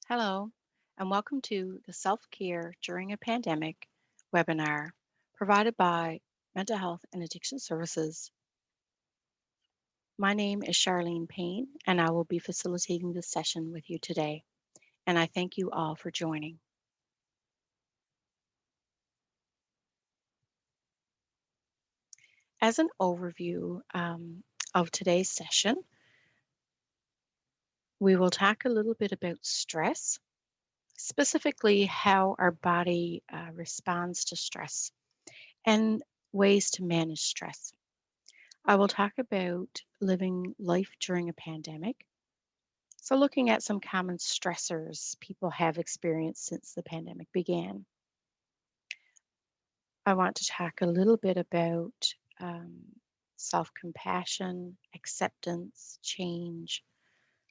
Hello, and welcome to the Self Care During a Pandemic webinar provided by Mental Health and Addiction Services. My name is Charlene Payne, and I will be facilitating this session with you today. And I thank you all for joining. As an overview of today's session, we will talk a little bit about stress, specifically how our body responds to stress and ways to manage stress. I will talk about living life during a pandemic. So, looking at some common stressors people have experienced since the pandemic began. I want to talk a little bit about self compassion, acceptance, change.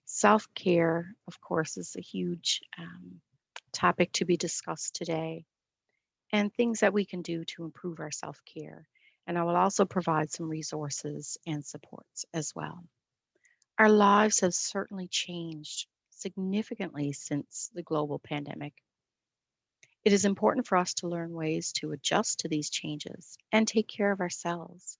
Self care, of course, is a huge topic to be discussed today, and things that we can do to improve our self care. And I will also provide some resources and supports as well. Our lives have certainly changed significantly since the global pandemic. It is important for us to learn ways to adjust to these changes and take care of ourselves.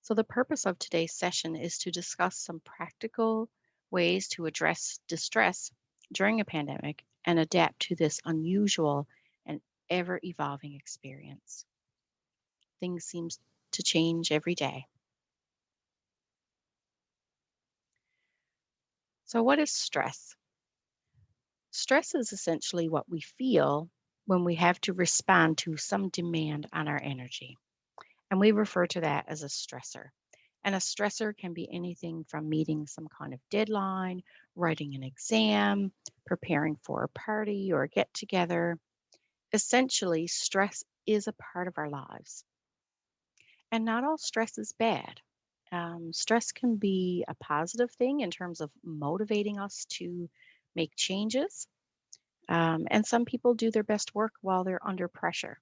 So, the purpose of today's session is to discuss some practical ways to address distress during a pandemic and adapt to this unusual and ever evolving experience. Things seem to change every day. So, what is stress? Stress is essentially what we feel when we have to respond to some demand on our energy. And we refer to that as a stressor. And a stressor can be anything from meeting some kind of deadline, writing an exam, preparing for a party or a get together. Essentially, stress is a part of our lives. And not all stress is bad. Stress can be a positive thing in terms of motivating us to make changes. And some people do their best work while they're under pressure.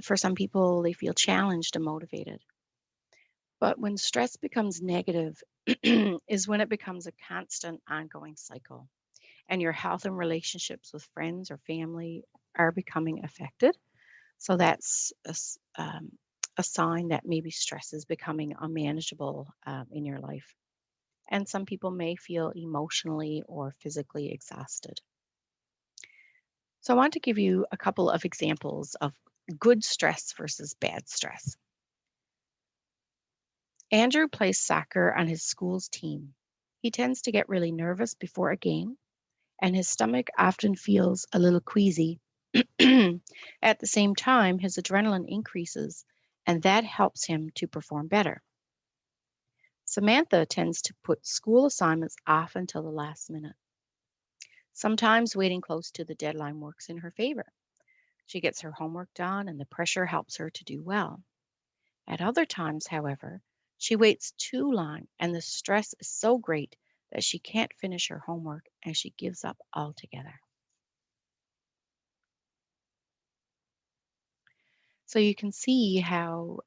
For some people, they feel challenged and motivated. But when stress becomes negative, is when it becomes a constant ongoing cycle, and your health and relationships with friends or family are becoming affected. So that's a sign that maybe stress is becoming unmanageable in your life. And some people may feel emotionally or physically exhausted. So I want to give you a couple of examples of good stress versus bad stress. Andrew plays soccer on his school's team. He tends to get really nervous before a game, and his stomach often feels a little queasy. At the same time, his adrenaline increases, and that helps him to perform better. Samantha tends to put school assignments off until the last minute. Sometimes waiting close to the deadline works in her favor. She gets her homework done, and the pressure helps her to do well. At other times, however, she waits too long and the stress is so great that she can't finish her homework and she gives up altogether. So you can see how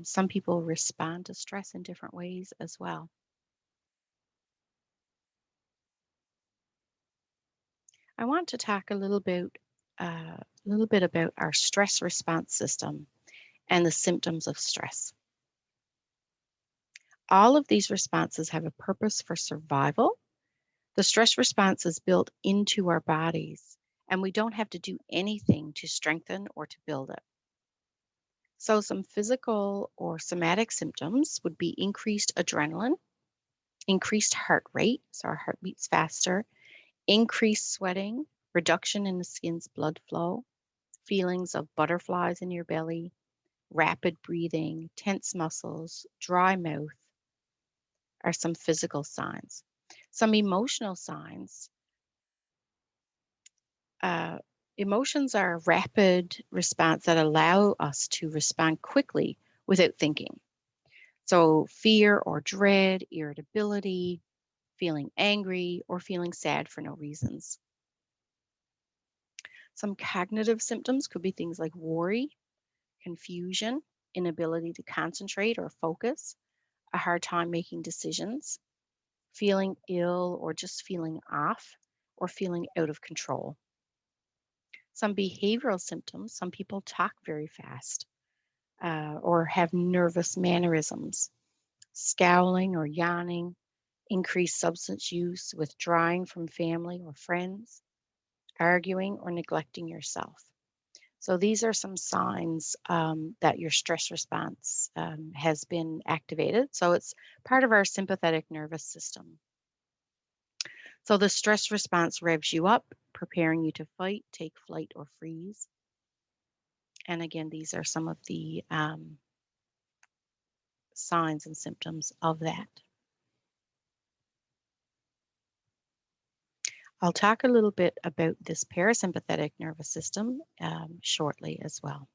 some people respond to stress in different ways as well. I want to talk a little bit about our stress response system and the symptoms of stress. All of these responses have a purpose for survival. The stress response is built into our bodies, and we don't have to do anything to strengthen or to build it. So, some physical or somatic symptoms would be increased adrenaline, increased heart rate, so our heart beats faster, increased sweating, reduction in the skin's blood flow, feelings of butterflies in your belly, rapid breathing, tense muscles, dry mouth are some physical signs. Some emotional signs. Uh, Emotions are a rapid response that allow us to respond quickly without thinking. So, fear or dread, irritability, feeling angry, or feeling sad for no reasons. Some cognitive symptoms could be things like worry, confusion, inability to concentrate or focus, a hard time making decisions, feeling ill or just feeling off, or feeling out of control. Some behavioral symptoms, some people talk very fast or have nervous mannerisms, scowling or yawning, increased substance use, withdrawing from family or friends, arguing or neglecting yourself. So these are some signs that your stress response has been activated. So it's part of our sympathetic nervous system. So the stress response revs you up, preparing you to fight, take flight, or freeze. And again, these are some of the signs and symptoms of that. I'll talk a little bit about this parasympathetic nervous system shortly as well.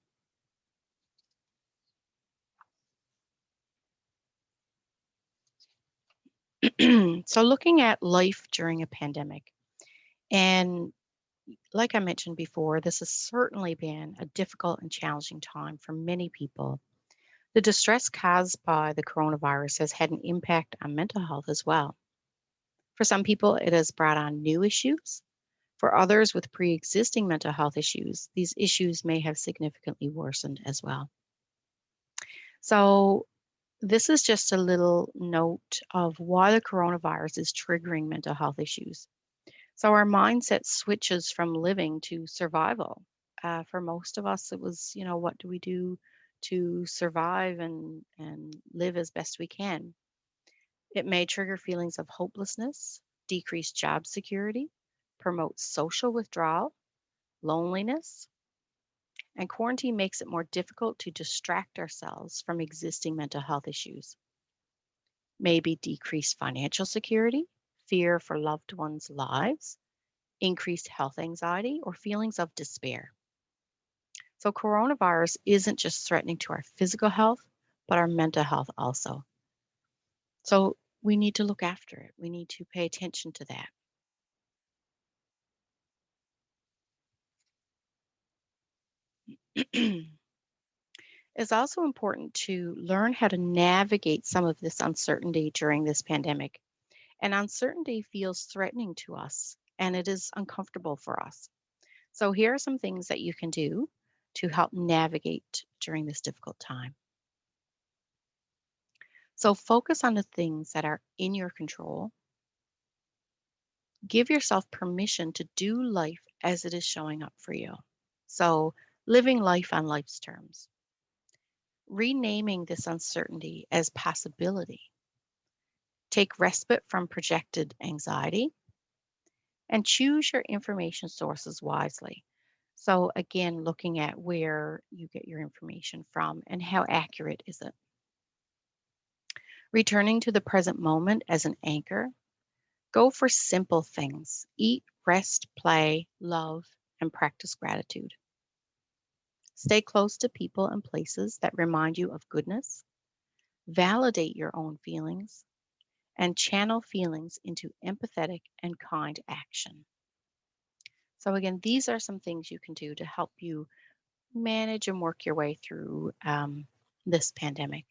So looking at life during a pandemic, and like I mentioned before, this has certainly been a difficult and challenging time for many people. The distress caused by the coronavirus has had an impact on mental health as well. For some people, it has brought on new issues. For others with pre existing mental health issues, these issues may have significantly worsened as well. So, this is just a little note of why the coronavirus is triggering mental health issues. So, our mindset switches from living to survival. For most of us, it was, what do we do to survive and live as best we can? It may trigger feelings of hopelessness, decreased job security, promote social withdrawal, loneliness, and quarantine makes it more difficult to distract ourselves from existing mental health issues. Maybe decreased financial security, fear for loved ones' lives, increased health anxiety, or feelings of despair. So, coronavirus isn't just threatening to our physical health, but our mental health also. So, we need to look after it. We need to pay attention to that. It's also important to learn how to navigate some of this uncertainty during this pandemic. And uncertainty feels threatening to us and it is uncomfortable for us. So, here are some things that you can do to help navigate during this difficult time. So, focus on the things that are in your control. Give yourself permission to do life as it is showing up for you. So, living life on life's terms, renaming this uncertainty as possibility. Take respite from projected anxiety and choose your information sources wisely. So, again, looking at where you get your information from and how accurate is it. Returning to the present moment as an anchor, go for simple things. Eat, rest, play, love, and practice gratitude. Stay close to people and places that remind you of goodness. Validate your own feelings and channel feelings into empathetic and kind action. So, again, these are some things you can do to help you manage and work your way through this pandemic.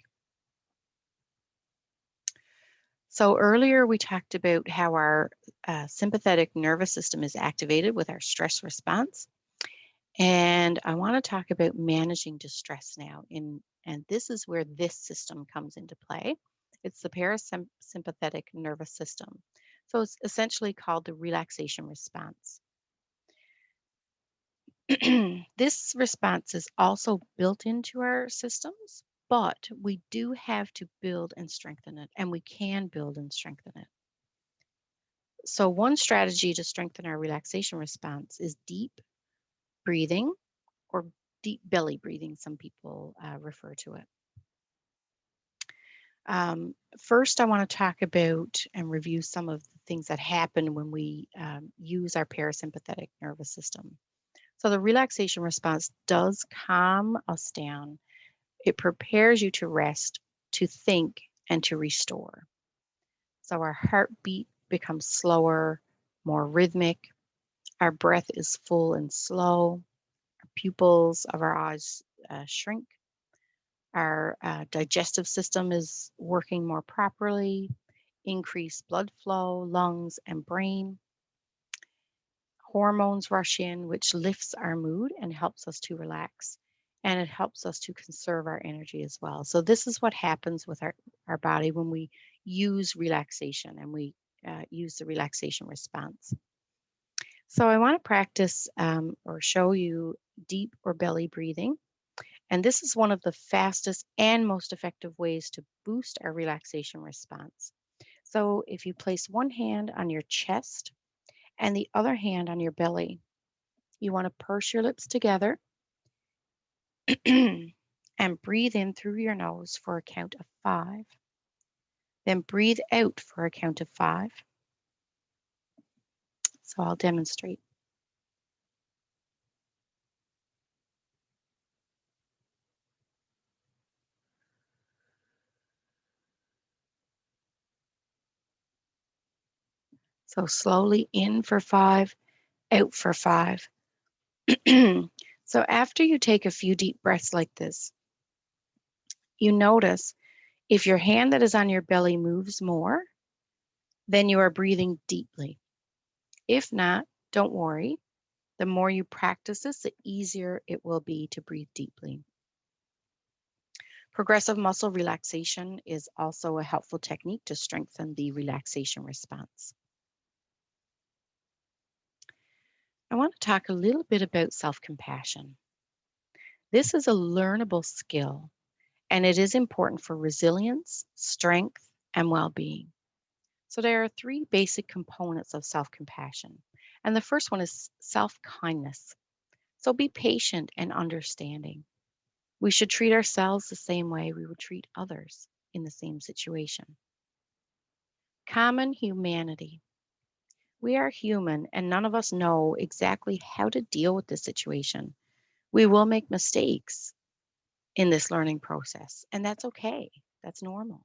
So, earlier we talked about how our sympathetic nervous system is activated with our stress response. And I want to talk about managing distress now. And this is where this system comes into play. It's the parasympathetic nervous system. So, it's essentially called the relaxation response. This response is also built into our systems, but we do have to build and strengthen it, and we can build and strengthen it. So, one strategy to strengthen our relaxation response is deep breathing or deep belly breathing, some people refer to it. First, I want to talk about and review some of the things that happen when we use our parasympathetic nervous system. So, the relaxation response does calm us down. It prepares you to rest, to think, and to restore. So our heartbeat becomes slower, more rhythmic. Our breath is full and slow. Our pupils of our eyes shrink. Our digestive system is working more properly. increase blood flow, lungs, and brain. Hormones rush in, which lifts our mood and helps us to relax. And it helps us to conserve our energy as well. So, this is what happens with our body when we use relaxation and we use the relaxation response. So, I want to practice or show you deep or belly breathing. And this is one of the fastest and most effective ways to boost our relaxation response. So, if you place one hand on your chest and the other hand on your belly, you want to purse your lips together and breathe in through your nose for a count of 5. Then breathe out for a count of 5. So I'll demonstrate. So slowly in for 5, out for 5. So after you take a few deep breaths like this, you notice if your hand that is on your belly moves more, then you are breathing deeply. If not, don't worry. The more you practice this, the easier it will be to breathe deeply. Progressive muscle relaxation is also a helpful technique to strengthen the relaxation response. I want to talk a little bit about self-compassion. This is a learnable skill, and it is important for resilience, strength, and well-being. So there are 3 basic components of self-compassion. And the first one is self-kindness. So be patient and understanding. We should treat ourselves the same way we would treat others in the same situation. Common humanity. We are human and none of us know exactly how to deal with this situation. We will make mistakes in this learning process, and that's okay. That's normal.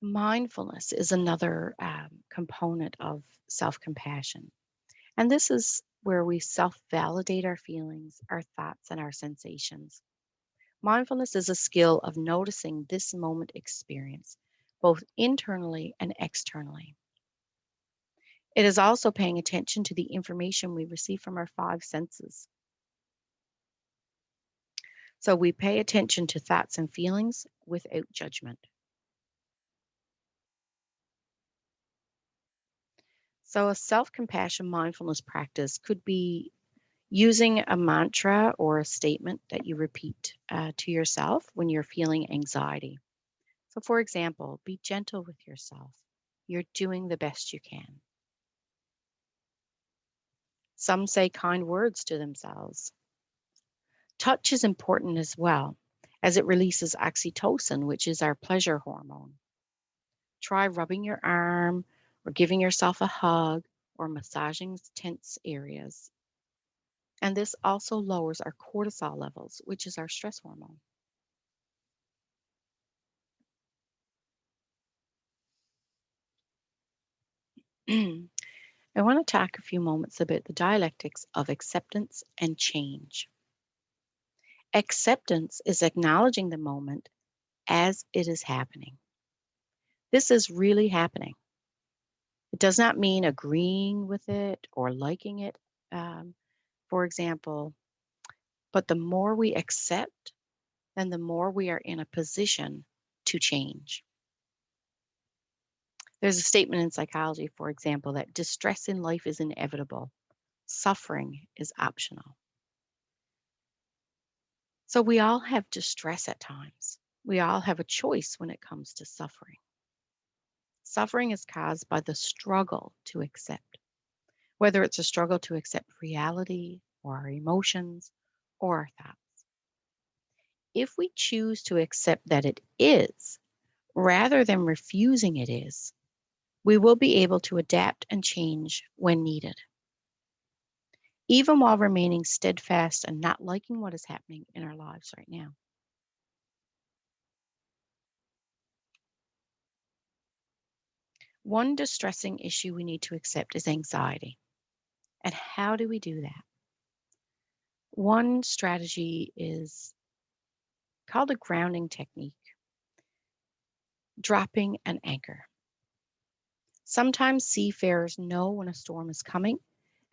Mindfulness is another component of self compassion. And this is where we self validate our feelings, our thoughts, and our sensations. Mindfulness is a skill of noticing this moment experience, both internally and externally. It is also paying attention to the information we receive from our 5 senses. So we pay attention to thoughts and feelings without judgment. So a self compassion mindfulness practice could be using a mantra or a statement that you repeat to yourself when you're feeling anxiety. So, for example, be gentle with yourself. You're doing the best you can. Some say kind words to themselves. Touch is important as well, as it releases oxytocin, which is our pleasure hormone. Try rubbing your arm or giving yourself a hug or massaging tense areas. And this also lowers our cortisol levels, which is our stress hormone. I want to talk a few moments about the dialectics of acceptance and change. Acceptance is acknowledging the moment as it is happening. This is really happening. It does not mean agreeing with it or liking it, um, for example, but the more we accept, then the more we are in a position to change. There's a statement in psychology, for example, that distress in life is inevitable, suffering is optional. So we all have distress at times. We all have a choice when it comes to suffering. Suffering is caused by the struggle to accept, whether it's a struggle to accept reality or our emotions or our thoughts. If we choose to accept that it is, rather than refusing it is, we will be able to adapt and change when needed, even while remaining steadfast and not liking what is happening in our lives right now. One distressing issue we need to accept is anxiety. And how do we do that? One strategy is called a grounding technique. Dropping an anchor. Sometimes seafarers know when a storm is coming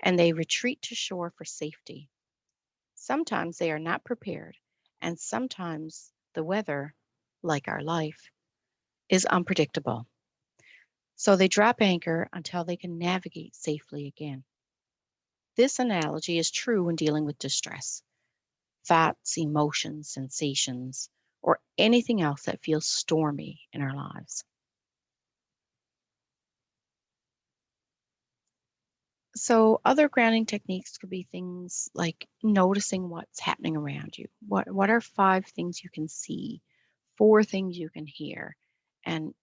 and they retreat to shore for safety. Sometimes they are not prepared, and sometimes the weather, like our life, is unpredictable. So they drop anchor until they can navigate safely again. This analogy is true when dealing with distress, thoughts, emotions, sensations, or anything else that feels stormy in our lives. So, other grounding techniques could be things like noticing what's happening around you. What are five things you can see, four things you can hear, and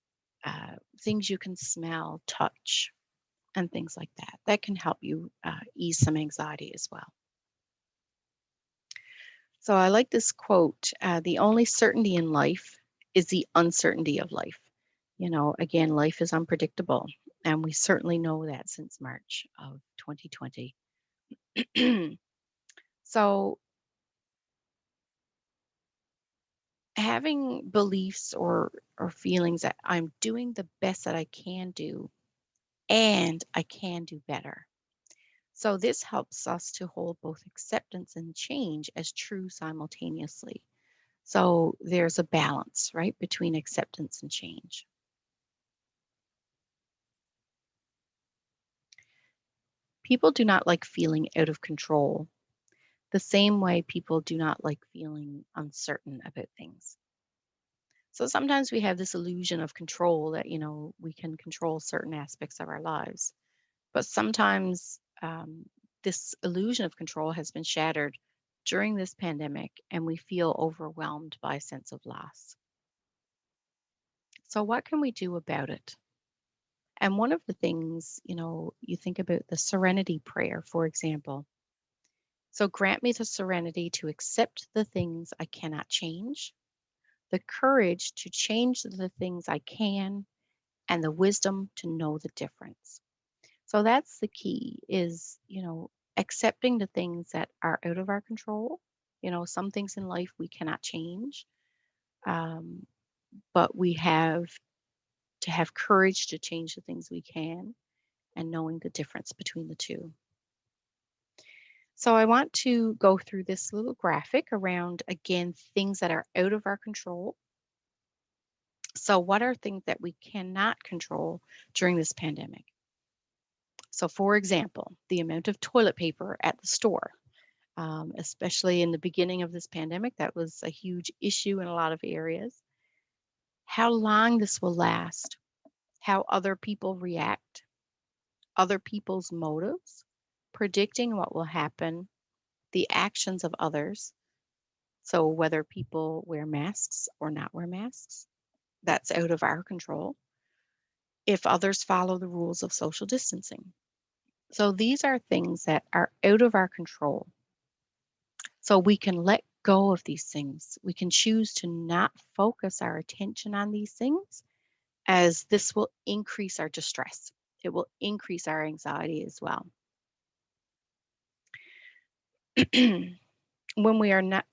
things you can smell, touch, and things like that. That can help you ease some anxiety as well. So, I like this quote: the only certainty in life is the uncertainty of life. Again, life is unpredictable, and we certainly know that since March of 2020. So, having beliefs or feelings that I'm doing the best that I can do and I can do better. So, this helps us to hold both acceptance and change as true simultaneously. So, there's a balance, right, between acceptance and change. People do not like feeling out of control the same way people do not like feeling uncertain about things. So sometimes we have this illusion of control that, we can control certain aspects of our lives. But sometimes this illusion of control has been shattered during this pandemic, and we feel overwhelmed by a sense of loss. So, what can we do about it? And one of the things, you think about the serenity prayer, for example. So, grant me the serenity to accept the things I cannot change, the courage to change the things I can, and the wisdom to know the difference. So that's the key is, accepting the things that are out of our control. Some things in life we cannot change, um, but we have to have courage to change the things we can and knowing the difference between the two. So I want to go through this little graphic around, again, things that are out of our control. So, what are things that we cannot control during this pandemic? So, for example, the amount of toilet paper at the store, especially in the beginning of this pandemic, that was a huge issue in a lot of areas. How long this will last, how other people react, other people's motives, predicting what will happen, the actions of others. So, whether people wear masks or not wear masks, that's out of our control. If others follow the rules of social distancing. So, these are things that are out of our control. So we can let go of these things. We can choose to not focus our attention on these things, as this will increase our distress. It will increase our anxiety as well. When we are not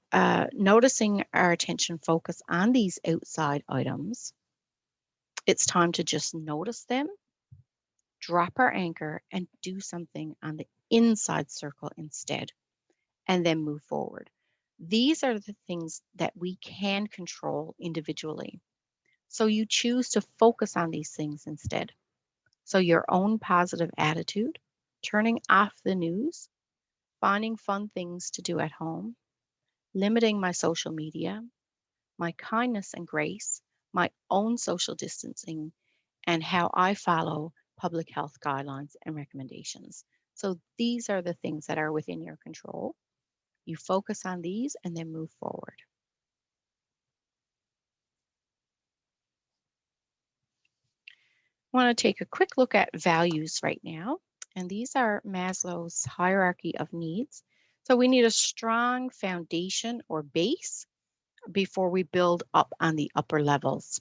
noticing our attention focus on these outside items, it's time to just notice them, drop our anchor, and do something on the inside circle instead, and then move forward. These are the things that we can control individually. So you choose to focus on these things instead. So your own positive attitude, turning off the news, finding fun things to do at home, limiting my social media, my kindness and grace, my own social distancing, and how I follow public health guidelines and recommendations. So these are the things that are within your control. You focus on these and then move forward. I want to take a quick look at values right now. And these are Maslow's hierarchy of needs. So we need a strong foundation or base before we build up on the upper levels.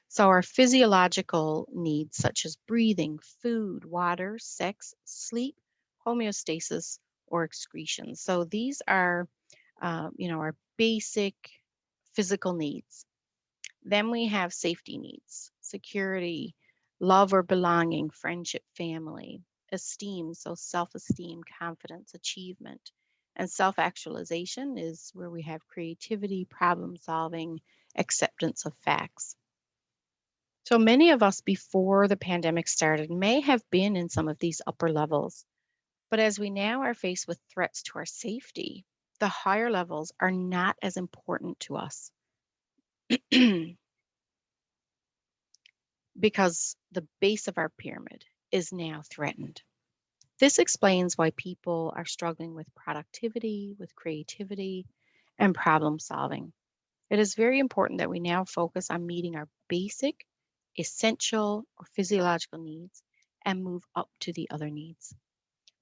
So our physiological needs, such as breathing, food, water, sex, sleep, homeostasis, or excretion. So these are, our basic physical needs. Then we have safety needs, security, love or belonging, friendship, family, esteem, so self esteem, confidence, achievement. And self actualization is where we have creativity, problem solving, acceptance of facts. So many of us before the pandemic started may have been in some of these upper levels, but as we now are faced with threats to our safety, the higher levels are not as important to us because the base of our pyramid is now threatened. This explains why people are struggling with productivity, with creativity, and problem solving. It is very important that we now focus on meeting our basic, essential, or physiological needs and move up to the other needs.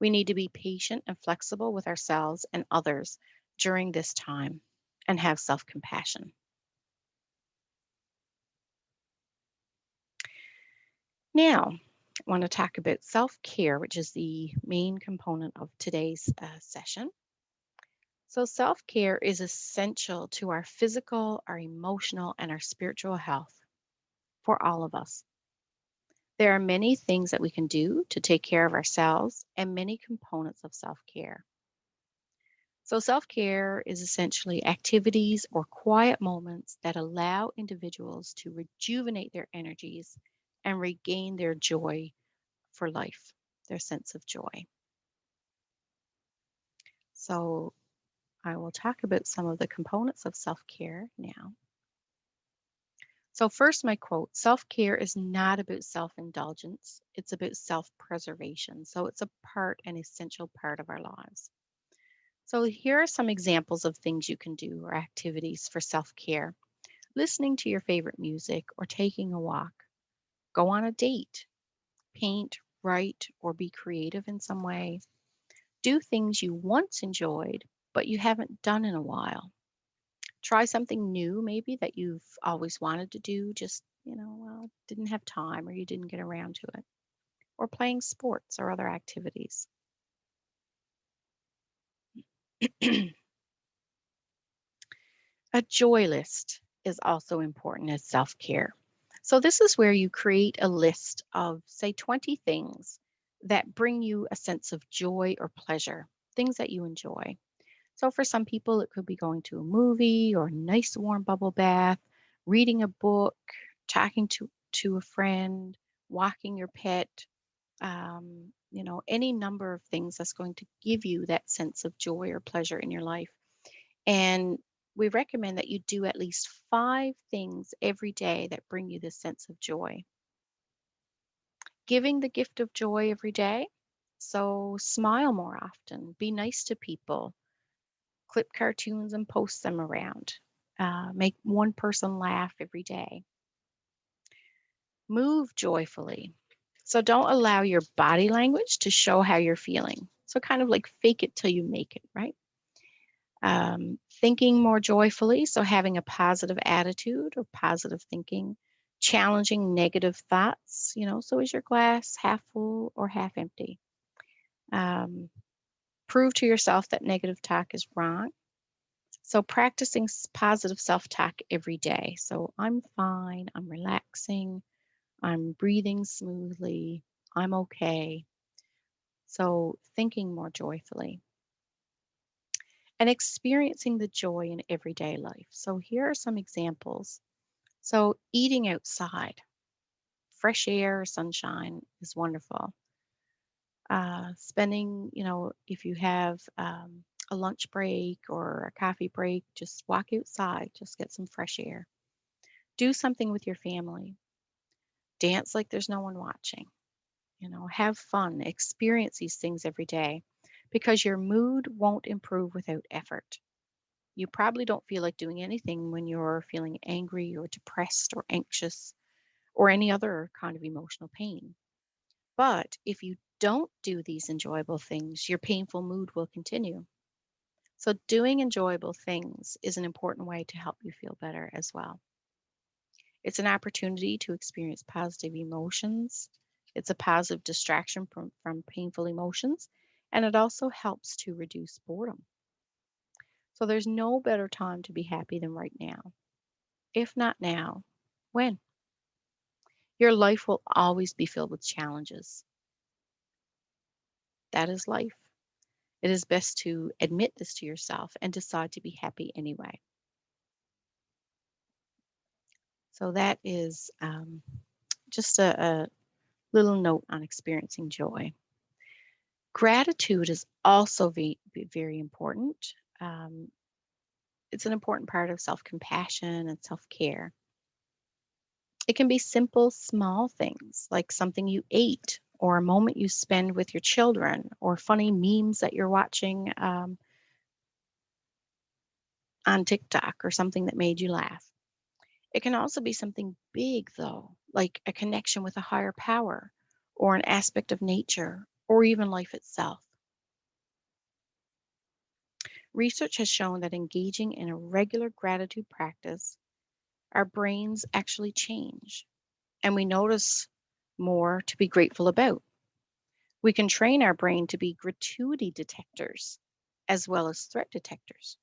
We need to be patient and flexible with ourselves and others during this time and have self compassion. Now, I want to talk about self care, which is the main component of today's session. So, self care is essential to our physical, our emotional, and our spiritual health for all of us. There are many things that we can do to take care of ourselves and many components of self care. So, self care is essentially activities or quiet moments that allow individuals to rejuvenate their energies and regain their joy for life, their sense of joy. So, I will talk about some of the components of self care now. So, first, my quote: self care is not about self indulgence, it's about self preservation. So, it's a part, an essential part of our lives. So, here are some examples of things you can do or activities for self care: listening to your favorite music or taking a walk, go on a date, paint, write, or be creative in some way, do things you once enjoyed but you haven't done in a while. Try something new, maybe that you've always wanted to do, just, well, didn't have time or you didn't get around to it. Or playing sports or other activities. A joy list is also important as self care. So, this is where you create a list of, say, 20 things that bring you a sense of joy or pleasure, things that you enjoy. So, for some people, it could be going to a movie or a nice warm bubble bath, reading a book, talking to a friend, walking your pet, any number of things that's going to give you that sense of joy or pleasure in your life. And we recommend that you do at least 5 things every day that bring you this sense of joy. Giving the gift of joy every day. So smile more often, be nice to people, clip cartoons and post them around. Make one person laugh every day. Move joyfully. So don't allow your body language to show how you're feeling. So kind of like fake it till you make it, right? Thinking more joyfully, so having a positive attitude or positive thinking, challenging negative thoughts, so is your glass half full or half empty? Um, Prove to yourself that negative talk is wrong. So practicing positive self-talk every day. So I'm fine, I'm relaxing, I'm breathing smoothly, I'm okay. So thinking more joyfully and experiencing the joy in everyday life. So here are some examples. So eating outside, fresh air, sunshine is wonderful. Spending, if you have a lunch break or a coffee break, just walk outside, just get some fresh air. Do something with your family. Dance like there's no one watching. Have fun. Experience these things every day because your mood won't improve without effort. You probably don't feel like doing anything when you're feeling angry or depressed or anxious or any other kind of emotional pain. But if you don't do these enjoyable things, your painful mood will continue. So, doing enjoyable things is an important way to help you feel better as well. It's an opportunity to experience positive emotions. It's a positive distraction from painful emotions, and it also helps to reduce boredom. So, there's no better time to be happy than right now. If not now, When? Your life will always be filled with challenges. That is life. It is best to admit this to yourself and decide to be happy anyway. So that is just a little note on experiencing joy. Gratitude is also very important. Um, it's an important part of self compassion and self care. It can be simple, small things like something you ate, or a moment you spend with your children, or funny memes that you're watching on TikTok, or something that made you laugh. It can also be something big, though, like a connection with a higher power, or an aspect of nature, or even life itself. Research has shown that engaging in a regular gratitude practice, our brains actually change and we notice more to be grateful about. We can train our brain to be gratuity detectors as well as threat detectors.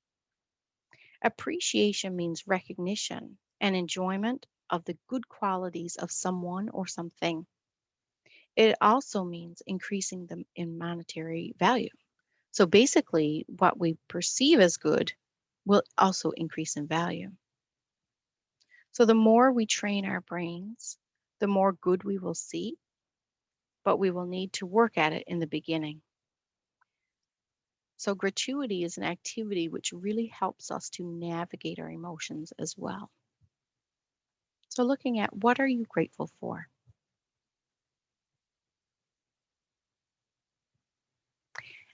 Appreciation means recognition and enjoyment of the good qualities of someone or something. It also means increasing them in monetary value. So basically, what we perceive as good will also increase in value. So the more we train our brains, the more good we will see, but we will need to work at it in the beginning. So gratuity is an activity which really helps us to navigate our emotions as well. So looking at what are you grateful for?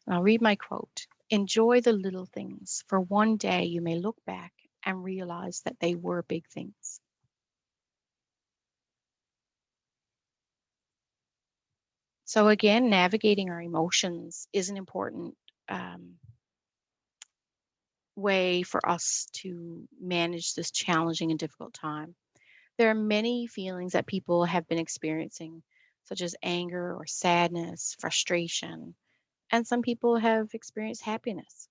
And I'll read my quote. Enjoy the little things, for one day you may look back and realize that they were big things. So again, navigating our emotions is an important um, way for us to manage this challenging and difficult time. There are many feelings that people have been experiencing, such as anger or sadness, frustration, and some people have experienced happiness.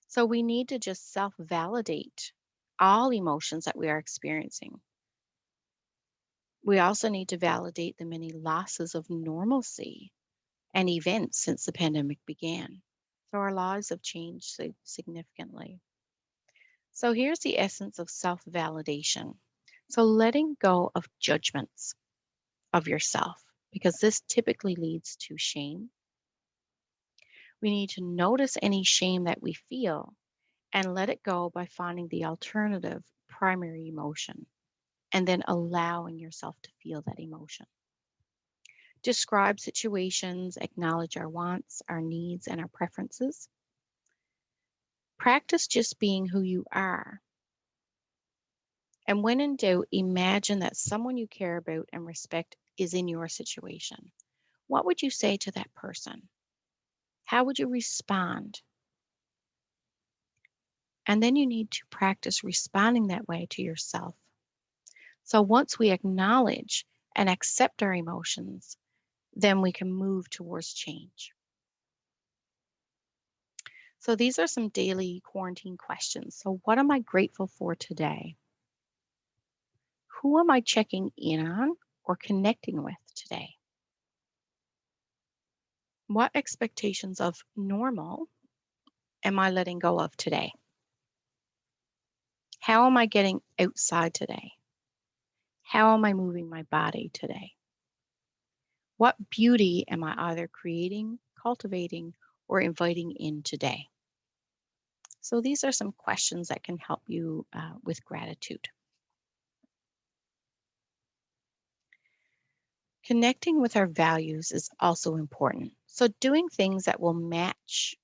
So we need to just self validate all emotions that we are experiencing. We also need to validate the many losses of normalcy and events since the pandemic began. So our lives have changed significantly. So here's the essence of self validation. So letting go of judgments of yourself, because this typically leads to shame. We need to notice any shame that we feel and let it go by finding the alternative primary emotion and then allowing yourself to feel that emotion. Describe situations, acknowledge our wants, our needs, and our preferences. Practice just being who you are. And when in doubt, imagine that someone you care about and respect is in your situation. What would you say to that person? How would you respond? And then you need to practice responding that way to yourself. So once we acknowledge and accept our emotions, then we can move towards change. So these are some daily quarantine questions. So, what am I grateful for today? Who am I checking in on or connecting with today? What expectations of normal am I letting go of today? How am I getting outside today? How am I moving my body today? What beauty am I either creating, cultivating, or inviting in today? So, these are some questions that can help you with gratitude. Connecting with our values is also important. So, doing things that will match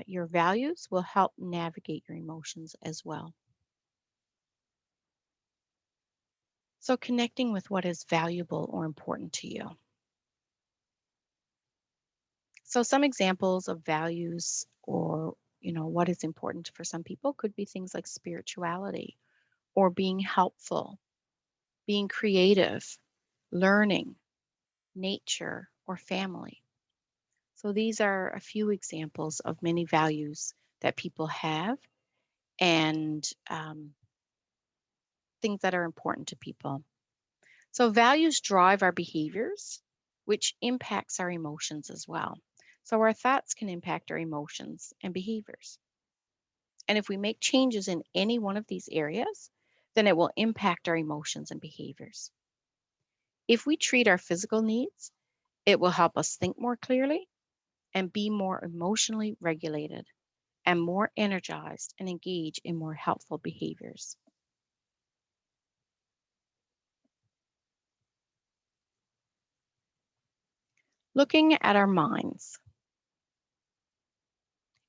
your values will help navigate your emotions as well. So, connecting with what is valuable or important to you. So, some examples of values or what is important for some people could be things like spirituality or being helpful, being creative, learning, nature, or family. So these are a few examples of many values that people have, and things that are important to people. So values drive our behaviors, which impacts our emotions as well. So our thoughts can impact our emotions and behaviors. And if we make changes in any one of these areas, then it will impact our emotions and behaviors. If we treat our physical needs, it will help us think more clearly and be more emotionally regulated and more energized and engage in more helpful behaviors. Looking at our minds,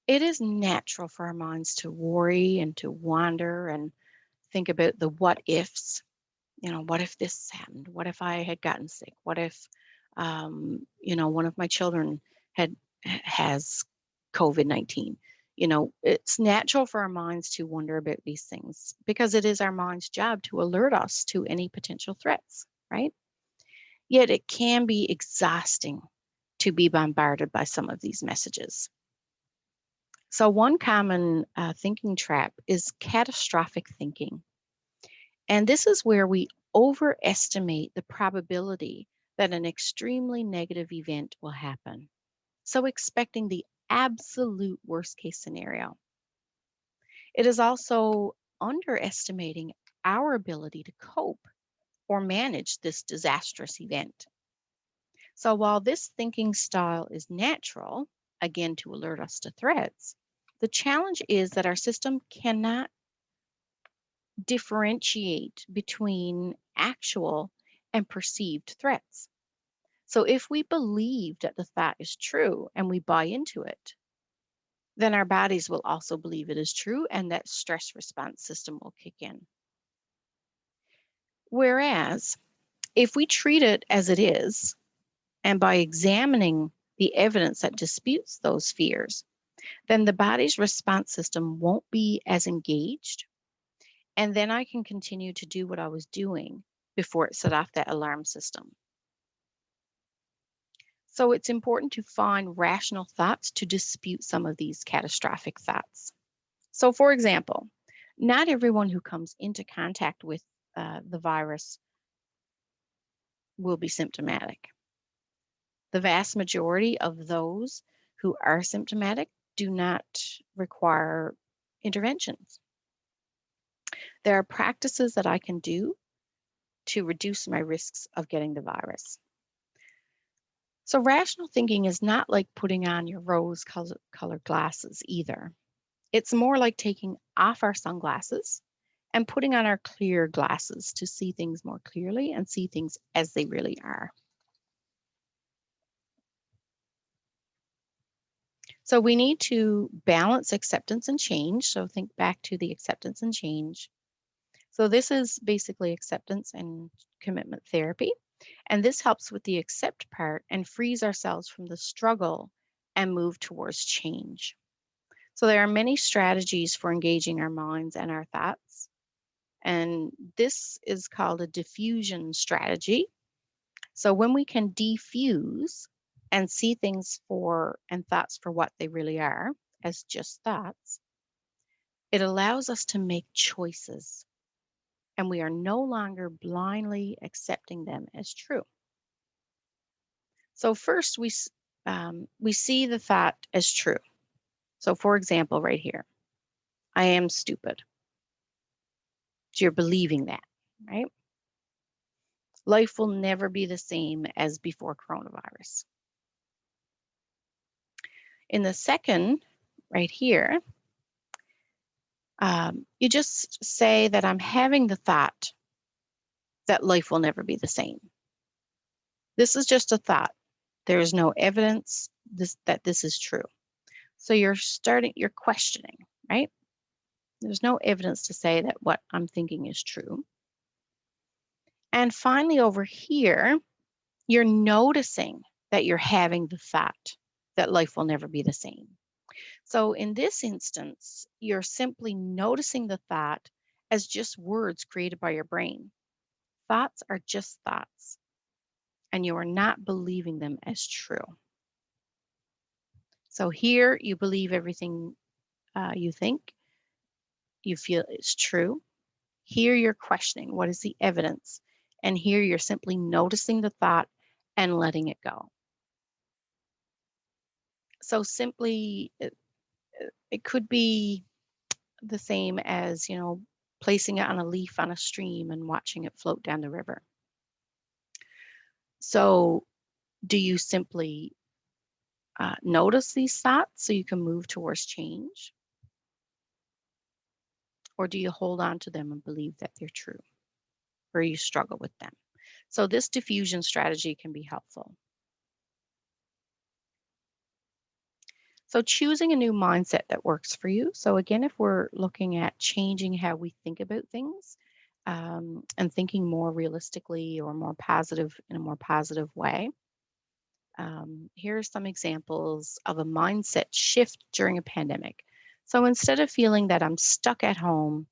it is natural for our minds to worry and to wander and think about the what ifs. What if this happened? What if I had gotten sick? What if, one of my children has COVID-19? It's natural for our minds to wonder about these things because it is our mind's job to alert us to any potential threats, right? Yet it can be exhausting to be bombarded by some of these messages. So one common thinking trap is catastrophic thinking. And this is where we overestimate the probability that an extremely negative event will happen. So, expecting the absolute worst case scenario. It is also underestimating our ability to cope or manage this disastrous event. So, while this thinking style is natural, again, to alert us to threats, the challenge is that our system cannot differentiate between actual and perceived threats. So if we believe that the thought is true and we buy into it, then our bodies will also believe it is true and that stress response system will kick in. Whereas if we treat it as it is, and by examining the evidence that disputes those fears, then the body's response system won't be as engaged. And then I can continue to do what I was doing before it set off that alarm system. So it's important to find rational thoughts to dispute some of these catastrophic thoughts. So, for example, not everyone who comes into contact with the virus will be symptomatic. The vast majority of those who are symptomatic do not require interventions. There are practices that I can do to reduce my risks of getting the virus. So, rational thinking is not like putting on your rose colored glasses either. It's more like taking off our sunglasses and putting on our clear glasses to see things more clearly and see things as they really are. So, we need to balance acceptance and change. So, think back to the acceptance and change. So, this is basically acceptance and commitment therapy. And this helps with the accept part and frees ourselves from the struggle and move towards change. So there are many strategies for engaging our minds and our thoughts. And this is called a diffusion strategy. So when we can defuse and see things and thoughts for what they really are, as just thoughts, it allows us to make choices. And we are no longer blindly accepting them as true. So first, we see the thought as true. So for example, right here, I am stupid. So you're believing that, right? Life will never be the same as before coronavirus. In the second, right here, you just say that I'm having the thought that life will never be the same. This is just a thought. There is no evidence that this is true. So you're questioning, right? There's no evidence to say that what I'm thinking is true. And finally, over here, you're noticing that you're having the thought that life will never be the same. So in this instance, you're simply noticing the thought as just words created by your brain. Thoughts are just thoughts, and you are not believing them as true. So here you believe everything you think, you feel is true. Here you're questioning, what is the evidence? And here you're simply noticing the thought and letting it go. So simply, it could be the same as, placing it on a leaf on a stream and watching it float down the river. So do you simply notice these thoughts so you can move towards change? Or do you hold on to them and believe that they're true, or you struggle with them? So this diffusion strategy can be helpful. So choosing a new mindset that works for you. So again, if we're looking at changing how we think about things, and thinking more realistically or more positive in a more positive way, here are some examples of a mindset shift during a pandemic. So instead of feeling that I'm stuck at home,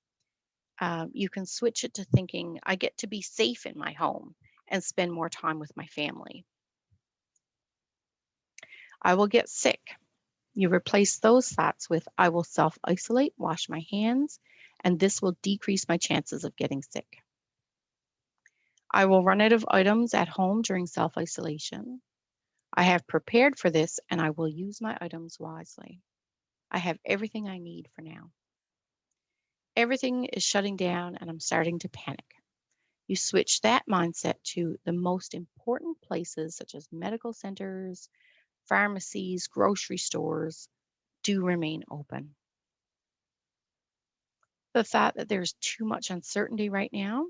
you can switch it to thinking, I get to be safe in my home and spend more time with my family. I will get sick. You replace those thoughts with, I will self isolate, wash my hands, and this will decrease my chances of getting sick. I will run out of items at home during self isolation. I have prepared for this and I will use my items wisely. I have everything I need for now. Everything is shutting down and I'm starting to panic. You switch that mindset to the most important places, such as medical centers, pharmacies, grocery stores, do remain open. The thought that there's too much uncertainty right now,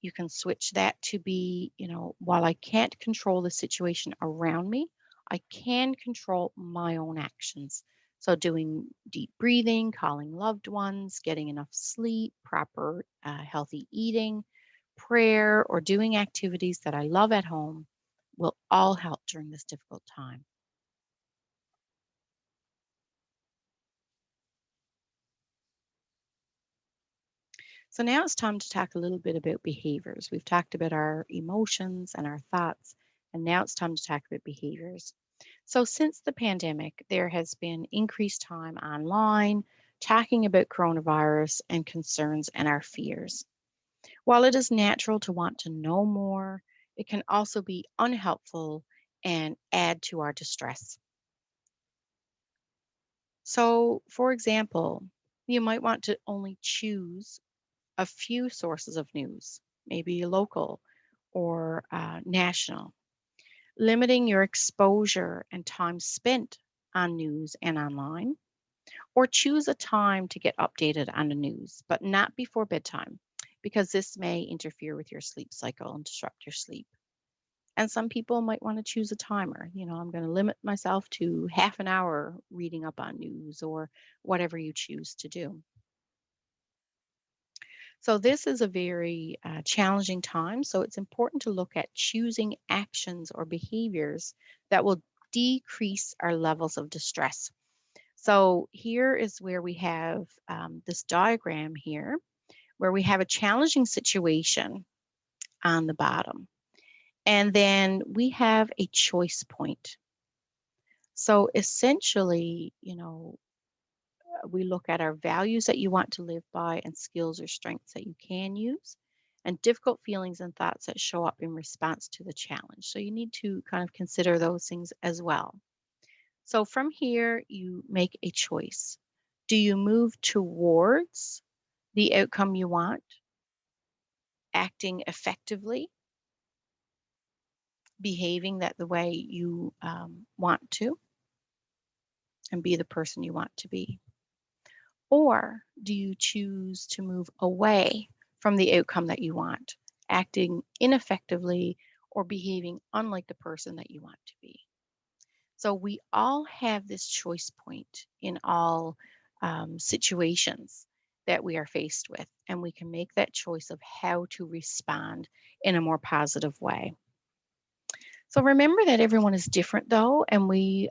you can switch that to be, while I can't control the situation around me, I can control my own actions. So, doing deep breathing, calling loved ones, getting enough sleep, proper healthy eating, prayer, or doing activities that I love at home will all help during this difficult time. So, now it's time to talk a little bit about behaviors. We've talked about our emotions and our thoughts, and now it's time to talk about behaviors. So, since the pandemic, there has been increased time online talking about coronavirus and concerns and our fears. While it is natural to want to know more, it can also be unhelpful and add to our distress. So, for example, you might want to only choose a few sources of news, maybe local or national, limiting your exposure and time spent on news and online, or choose a time to get updated on the news, but not before bedtime, because this may interfere with your sleep cycle and disrupt your sleep. And some people might want to choose a timer. I'm going to limit myself to half an hour reading up on news or whatever you choose to do. So, this is a very challenging time. So, it's important to look at choosing actions or behaviors that will decrease our levels of distress. So, here is where we have this diagram here, where we have a challenging situation on the bottom. And then we have a choice point. So, essentially, we look at our values that you want to live by and skills or strengths that you can use, and difficult feelings and thoughts that show up in response to the challenge. So you need to kind of consider those things as well. So from here, you make a choice. Do you move towards the outcome you want, acting effectively, behaving that the way you want to, and be the person you want to be? Or do you choose to move away from the outcome that you want, acting ineffectively or behaving unlike the person that you want to be? So we all have this choice point in all situations that we are faced with, and we can make that choice of how to respond in a more positive way. So remember that everyone is different, though, and we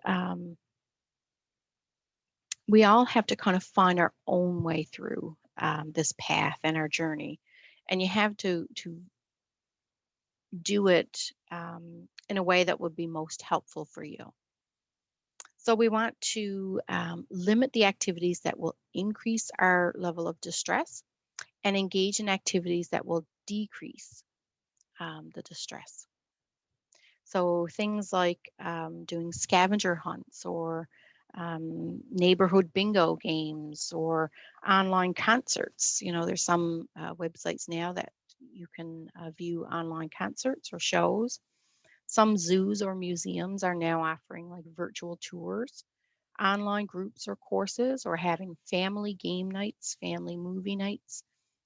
all have to kind of find our own way through this path and our journey, and you have to do it in a way that would be most helpful for you. So we want to limit the activities that will increase our level of distress and engage in activities that will decrease the distress. So things like doing scavenger hunts or neighborhood bingo games or online concerts. You know, there's some websites now that you can view online concerts or shows. Some zoos or museums are now offering like virtual tours, online groups or courses, or having family game nights, family movie nights.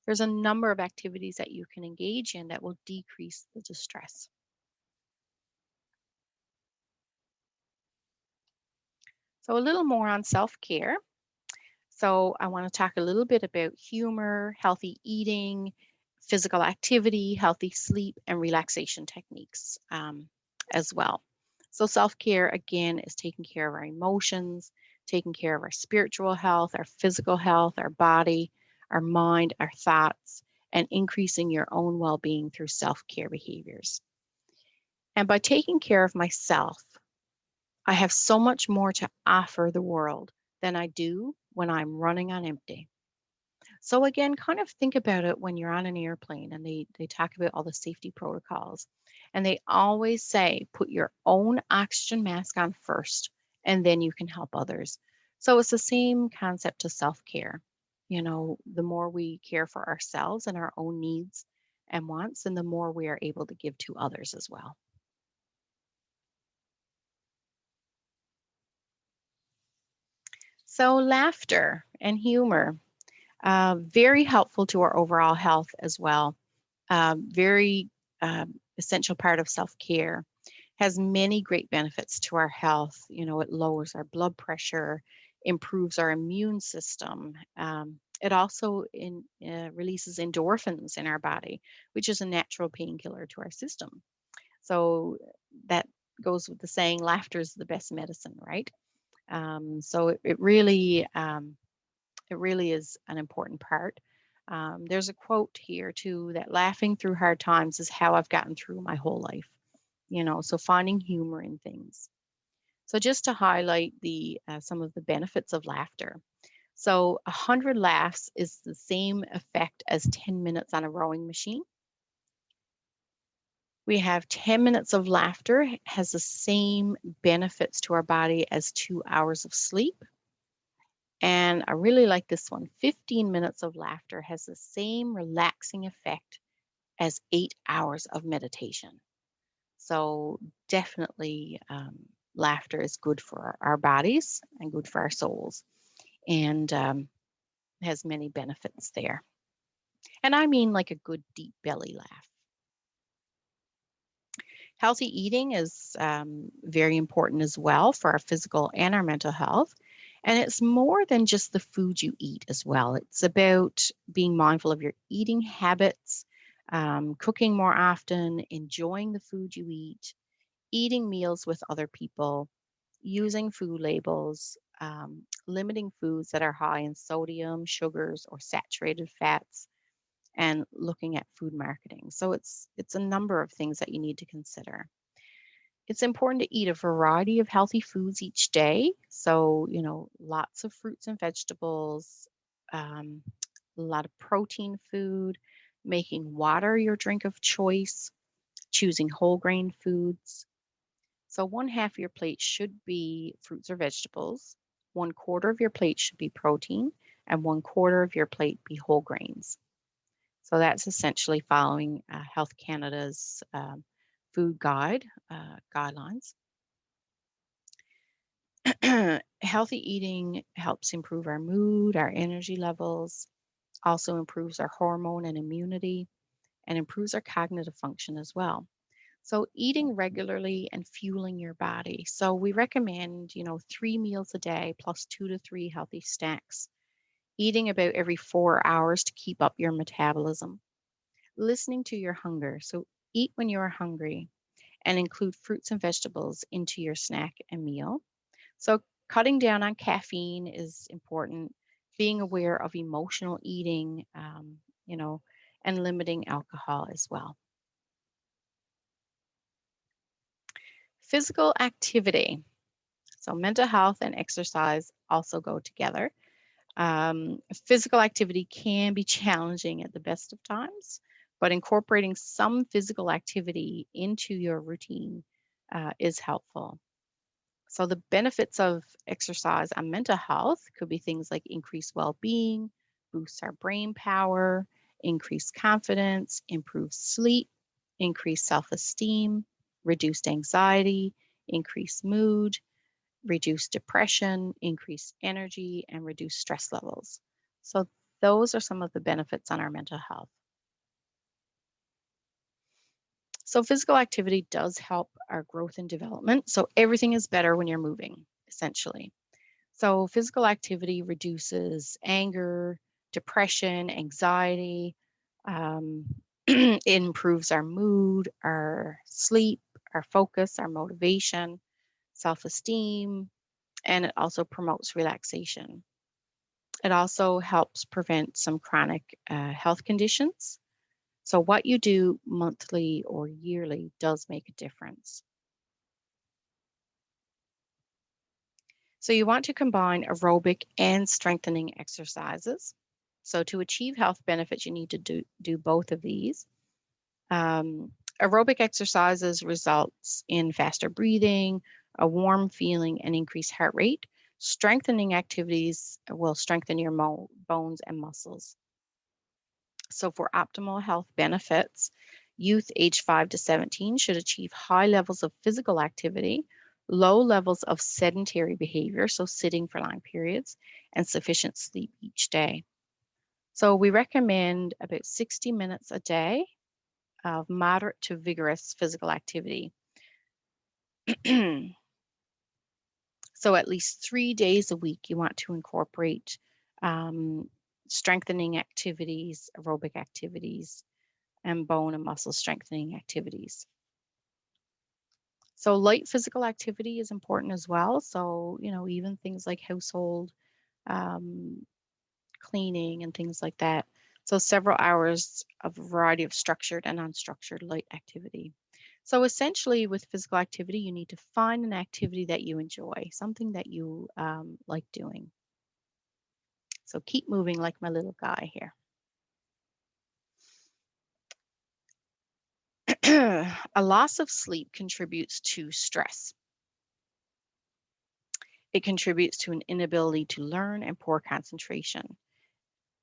There's a number of activities that you can engage in that will decrease the distress. So, a little more on self care. So, I want to talk a little bit about humor, healthy eating, physical activity, healthy sleep, and relaxation techniques as well. So, self care again is taking care of our emotions, taking care of our spiritual health, our physical health, our body, our mind, our thoughts, and increasing your own well being through self care behaviors. And by taking care of myself, I have so much more to offer the world than I do when I'm running on empty. So again, kind of think about it when you're on an airplane and they talk about all the safety protocols. And they always say, put your own oxygen mask on first, and then you can help others. So it's the same concept to self-care. You know, the more we care for ourselves and our own needs and wants, and the more we are able to give to others as well. So laughter and humor, very helpful to our overall health as well. Very essential part of self care. Has many great benefits to our health. You know, it lowers our blood pressure, improves our immune system. It also releases endorphins in our body, which is a natural painkiller to our system. So that goes with the saying, laughter is the best medicine, right? So it really is an important part. There's a quote here too that laughing through hard times is how I've gotten through my whole life. You know, so finding humor in things. So just to highlight the some of the benefits of laughter. So 100 laughs is the same effect as 10 minutes on a rowing machine. We have 10 minutes of laughter has the same benefits to our body as 2 hours of sleep. And I really like this one. 15 minutes of laughter has the same relaxing effect as 8 hours of meditation. So definitely, laughter is good for our bodies and good for our souls, and has many benefits there. And I mean like a good deep belly laugh. Healthy eating is very important as well for our physical and our mental health. And it's more than just the food you eat as well. It's about being mindful of your eating habits, cooking more often, enjoying the food you eat, eating meals with other people, using food labels, limiting foods that are high in sodium, sugars, or saturated fats, and looking at food marketing. So it's a number of things that you need to consider. It's important to eat a variety of healthy foods each day. So, you know, lots of fruits and vegetables, um, a lot of protein food, making water your drink of choice, choosing whole grain foods. So, one half of your plate should be fruits or vegetables, one quarter of your plate should be protein, and one quarter of your plate be whole grains. So that's essentially following Health Canada's food guide guidelines. Healthy eating helps improve our mood, our energy levels, also improves our hormone and immunity, and improves our cognitive function as well. So eating regularly and fueling your body. So we recommend, you know, 3 meals a day plus 2 to 3 healthy snacks. Eating about every 4 hours to keep up your metabolism. Listening to your hunger. So eat when you are hungry and include fruits and vegetables into your snack and meal. So cutting down on caffeine is important. Being aware of emotional eating, you know, and limiting alcohol as well. Physical activity. So mental health and exercise also go together. Physical activity can be challenging at the best of times, but incorporating some physical activity into your routine is helpful. So, the benefits of exercise on mental health could be things like increased well being, boosts our brain power, increased confidence, improved sleep, increased self esteem, reduced anxiety, increased mood, reduce depression, increase energy, and reduce stress levels. So, those are some of the benefits on our mental health. So, physical activity does help our growth and development. So, everything is better when you're moving, essentially. So, physical activity reduces anger, depression, anxiety. Um, it improves our mood, our sleep, our focus, our motivation, self esteem, and it also promotes relaxation. It also helps prevent some chronic health conditions. So, what you do monthly or yearly does make a difference. So, you want to combine aerobic and strengthening exercises. So, to achieve health benefits, you need to do both of these. Aerobic exercises results in faster breathing, a warm feeling, and increased heart rate. Strengthening activities will strengthen your bones and muscles. So, for optimal health benefits, youth aged 5 to 17 should achieve high levels of physical activity, low levels of sedentary behavior, so sitting for long periods, and sufficient sleep each day. So, we recommend about 60 minutes a day of moderate to vigorous physical activity. So, at least 3 days a week, you want to incorporate um, strengthening activities, aerobic activities, and bone and muscle strengthening activities. So, light physical activity is important as well. So, even things like household um, cleaning and things like that. So, several hours of a variety of structured and unstructured light activity. So, essentially, with physical activity, you need to find an activity that you enjoy, something that you like doing. So, keep moving like my little guy here. A loss of sleep contributes to stress. It contributes to an inability to learn and poor concentration.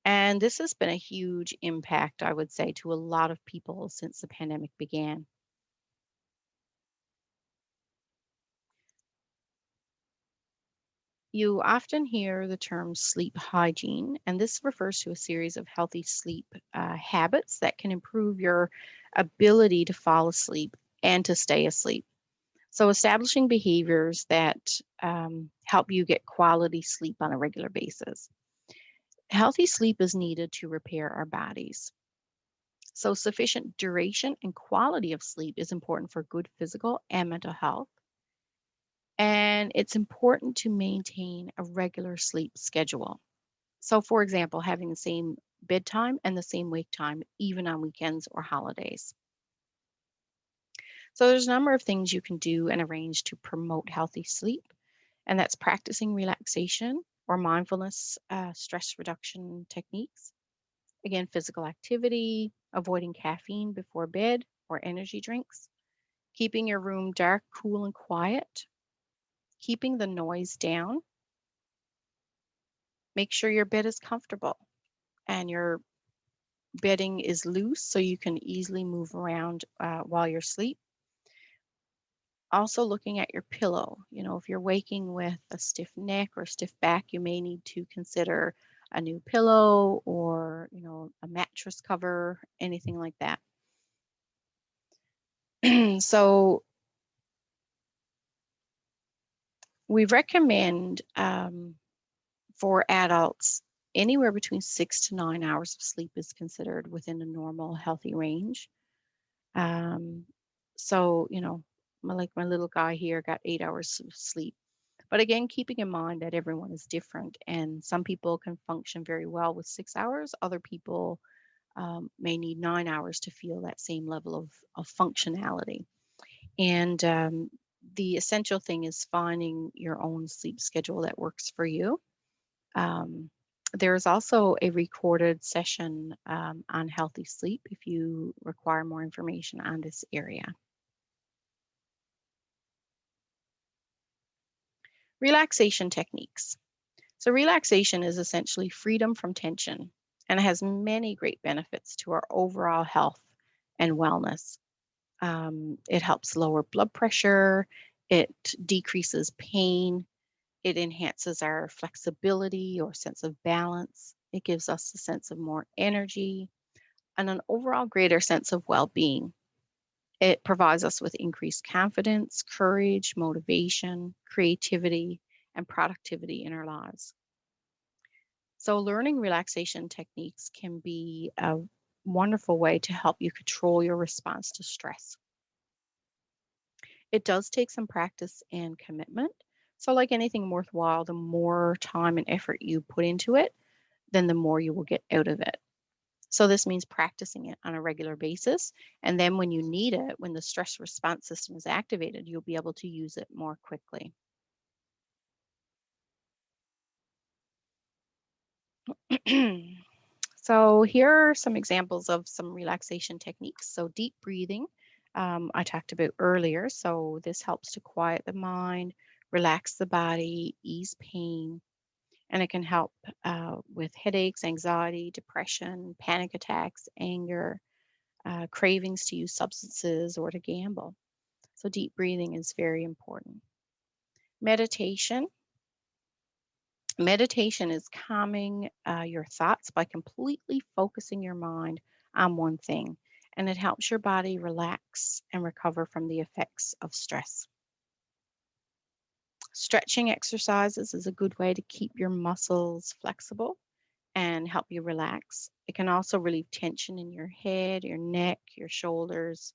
And this has been a huge impact, I would say, to a lot of people since the pandemic began. You often hear the term sleep hygiene, and this refers to a series of healthy sleep habits that can improve your ability to fall asleep and to stay asleep. So, establishing behaviors that help you get quality sleep on a regular basis. Healthy sleep is needed to repair our bodies. So, sufficient duration and quality of sleep is important for good physical and mental health. And it's important to maintain a regular sleep schedule. So, for example, having the same bedtime and the same wake time, even on weekends or holidays. So, there's a number of things you can do and arrange to promote healthy sleep, and that's practicing relaxation or mindfulness stress reduction techniques. Again, physical activity, avoiding caffeine before bed or energy drinks, keeping your room dark, cool, and quiet, keeping the noise down. Make sure your bed is comfortable and your bedding is loose so you can easily move around while you're asleep. Also, looking at your pillow. If you're waking with a stiff neck or stiff back, you may need to consider a new pillow or, a mattress cover, anything like that. So, we recommend for adults anywhere between 6 to 9 hours of sleep is considered within a normal, healthy range. Um, so, like my little guy here got 8 hours of sleep. But again, keeping in mind that everyone is different, and some people can function very well with 6 hours. Other people may need 9 hours to feel that same level of functionality. And the essential thing is finding your own sleep schedule that works for you. Um, There's also a recorded session on healthy sleep if you require more information on this area. Relaxation techniques. So, relaxation is essentially freedom from tension, and it has many great benefits to our overall health and wellness. It helps lower blood pressure, it decreases pain, it enhances our flexibility or sense of balance, it gives us a sense of more energy and an overall greater sense of well being. It provides us with increased confidence, courage, motivation, creativity, and productivity in our lives. So, learning relaxation techniques can be a wonderful way to help you control your response to stress. It does take some practice and commitment. So, like anything worthwhile, the more time and effort you put into it, then the more you will get out of it. So, this means practicing it on a regular basis. And then, when you need it, when the stress response system is activated, you'll be able to use it more quickly. So, here are some examples of some relaxation techniques. So, deep breathing, I talked about earlier. So, this helps to quiet the mind, relax the body, ease pain, and it can help with headaches, anxiety, depression, panic attacks, anger, cravings to use substances or to gamble. So, deep breathing is very important. Meditation. Meditation is calming your thoughts by completely focusing your mind on one thing, and it helps your body relax and recover from the effects of stress. Stretching exercises is a good way to keep your muscles flexible and help you relax. It can also relieve tension in your head, your neck, your shoulders,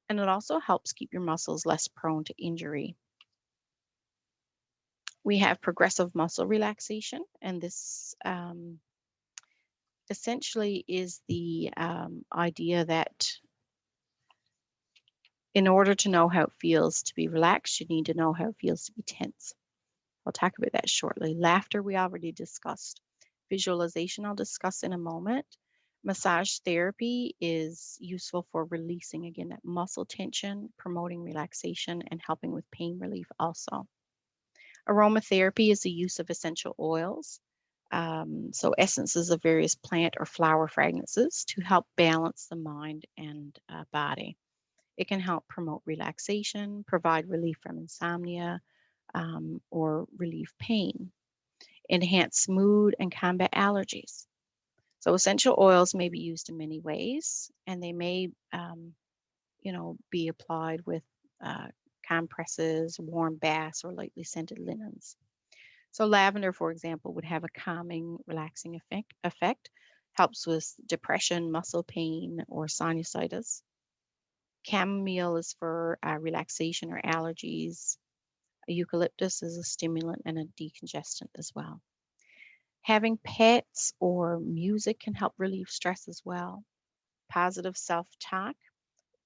and it also helps keep your muscles less prone to injury. We have progressive muscle relaxation, and this essentially is the idea that in order to know how it feels to be relaxed, you need to know how it feels to be tense. I'll talk about that shortly. Laughter, we already discussed. Visualization, I'll discuss in a moment. Massage therapy is useful for releasing, again, that muscle tension, promoting relaxation, and helping with pain relief also. Aromatherapy is the use of essential oils, so essences of various plant or flower fragrances to help balance the mind and body. It can help promote relaxation, provide relief from insomnia, or relieve pain, enhance mood, and combat allergies. So essential oils may be used in many ways, and they may, be applied with uh, compresses, warm baths, or lightly scented linens. So lavender, for example, would have a calming, relaxing effect, helps with depression, muscle pain, or sinusitis. Chamomile is for relaxation or allergies. Eucalyptus is a stimulant and a decongestant as well. Having pets or music can help relieve stress as well. Positive self talk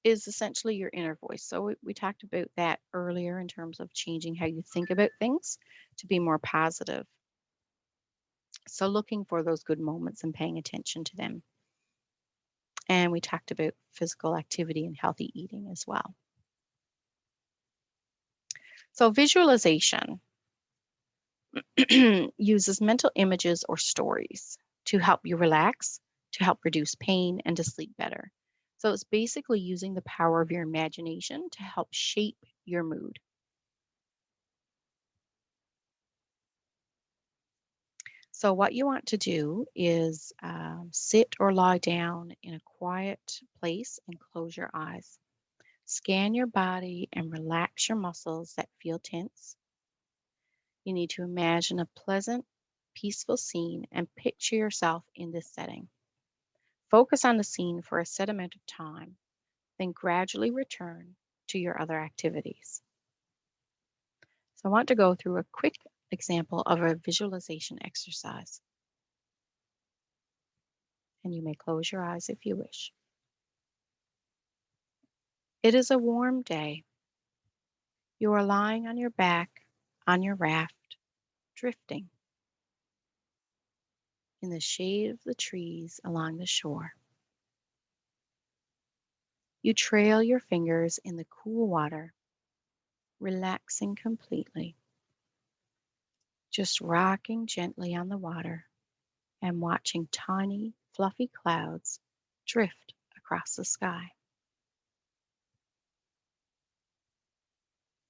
is essentially your inner voice. So we talked about that earlier in terms of changing how you think about things to be more positive. So looking for those good moments and paying attention to them. And we talked about physical activity and healthy eating as well. So visualization uses mental images or stories to help you relax, to help reduce pain, and to sleep better. So it's basically using the power of your imagination to help shape your mood. So, what you want to do is sit or lie down in a quiet place and close your eyes. Scan your body and relax your muscles that feel tense. You need to imagine a pleasant, peaceful scene and picture yourself in this setting. Focus on the scene for a set amount of time, then gradually return to your other activities. So, I want to go through a quick example of a visualization exercise, and you may close your eyes if you wish. It is a warm day. You are lying on your back on your raft, drifting. in the shade of the trees along the shore. You trail your fingers in the cool water, relaxing completely, just rocking gently on the water and watching tiny, fluffy clouds drift across the sky.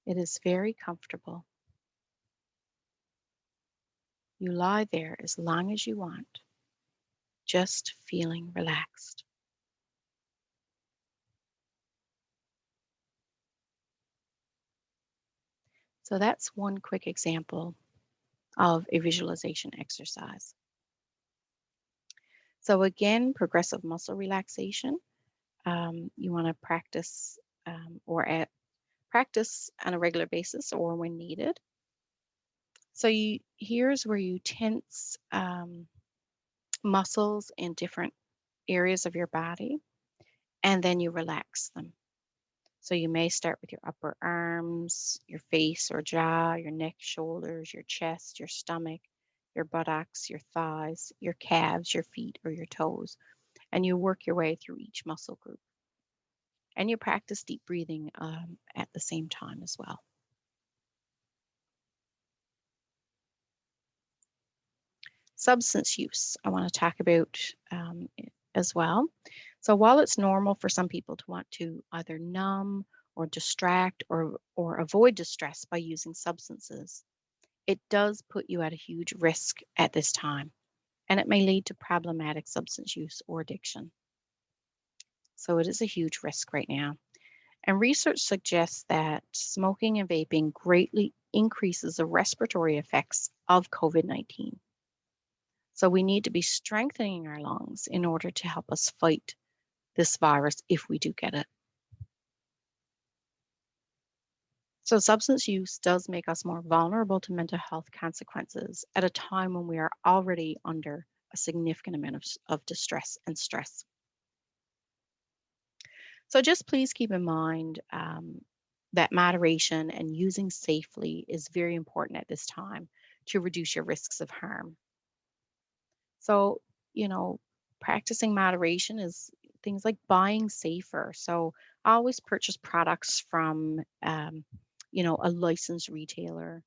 It is very comfortable. You lie there as long as you want, just feeling relaxed. So that's one quick example of a visualization exercise. So again, progressive muscle relaxation. You want to practice practice on a regular basis or when needed. So here's where you tense muscles in different areas of your body, and then you relax them. So you may start with your upper arms, your face or jaw, your neck, shoulders, your chest, your stomach, your buttocks, your thighs, your calves, your feet, or your toes. And you work your way through each muscle group. And you practice deep breathing at the same time as well. Substance use, I want to talk about as well. So while it's normal for some people to want to either numb or distract or avoid distress by using substances, it does put you at a huge risk at this time, and it may lead to problematic substance use or addiction. So it is a huge risk right now. And research suggests that smoking and vaping greatly increases the respiratory effects of COVID-19. So we need to be strengthening our lungs in order to help us fight this virus if we do get it. So substance use does make us more vulnerable to mental health consequences at a time when we are already under a significant amount of distress and stress. So just please keep in mind that moderation and using safely is very important at this time to reduce your risks of harm. So, you know, practicing moderation is things like buying safer. So always purchase products from, a licensed retailer.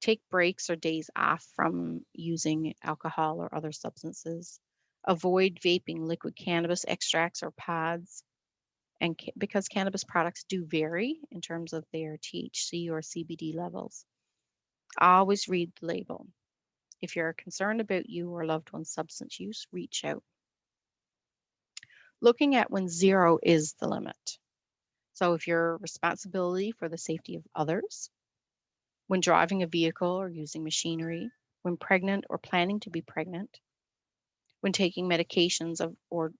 Take breaks or days off from using alcohol or other substances. Avoid vaping liquid cannabis extracts or pods. And because cannabis products do vary in terms of their THC or CBD levels, always read the label. If you're concerned about you or loved one's substance use, reach out. Looking at when zero is the limit. So if your responsibility for the safety of others, when driving a vehicle or using machinery, when pregnant or planning to be pregnant, when taking medications or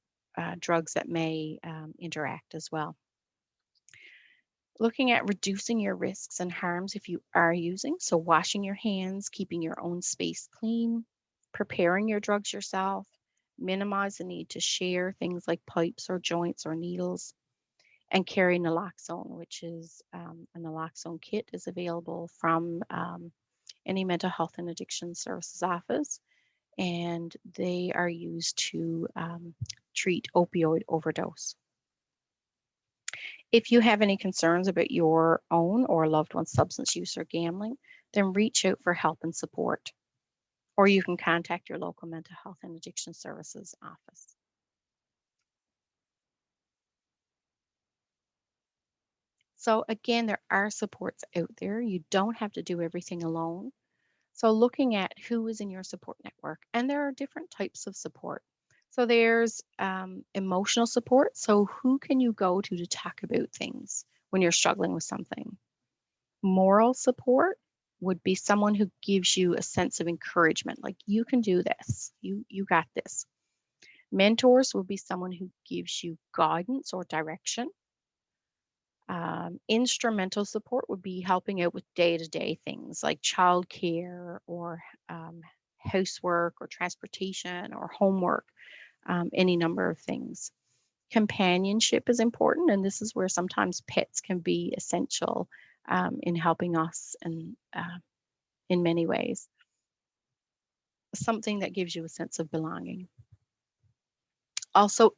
drugs that may interact as well. Looking at reducing your risks and harms if you are using. So washing your hands, keeping your own space clean, preparing your drugs yourself, minimize the need to share things like pipes or joints or needles, and carry naloxone, which is a naloxone kit is available from any mental health and addiction services office, and they are used to treat opioid overdose. If you have any concerns about your own or loved one's substance use or gambling, then reach out for help and support, or you can contact your local mental health and addiction services office. So again, there are supports out there. You don't have to do everything alone. So looking at who is in your support network, and there are different types of support. So there's emotional support. So who can you go to talk about things when you're struggling with something? Moral support would be someone who gives you a sense of encouragement, like you can do this, you got this. Mentors will be someone who gives you guidance or direction. Instrumental support would be helping out with day-to-day things like childcare or housework or transportation or homework, any number of things. Companionship is important, and this is where sometimes pets can be essential in helping us and in many ways. something that gives you a sense of belonging. Also,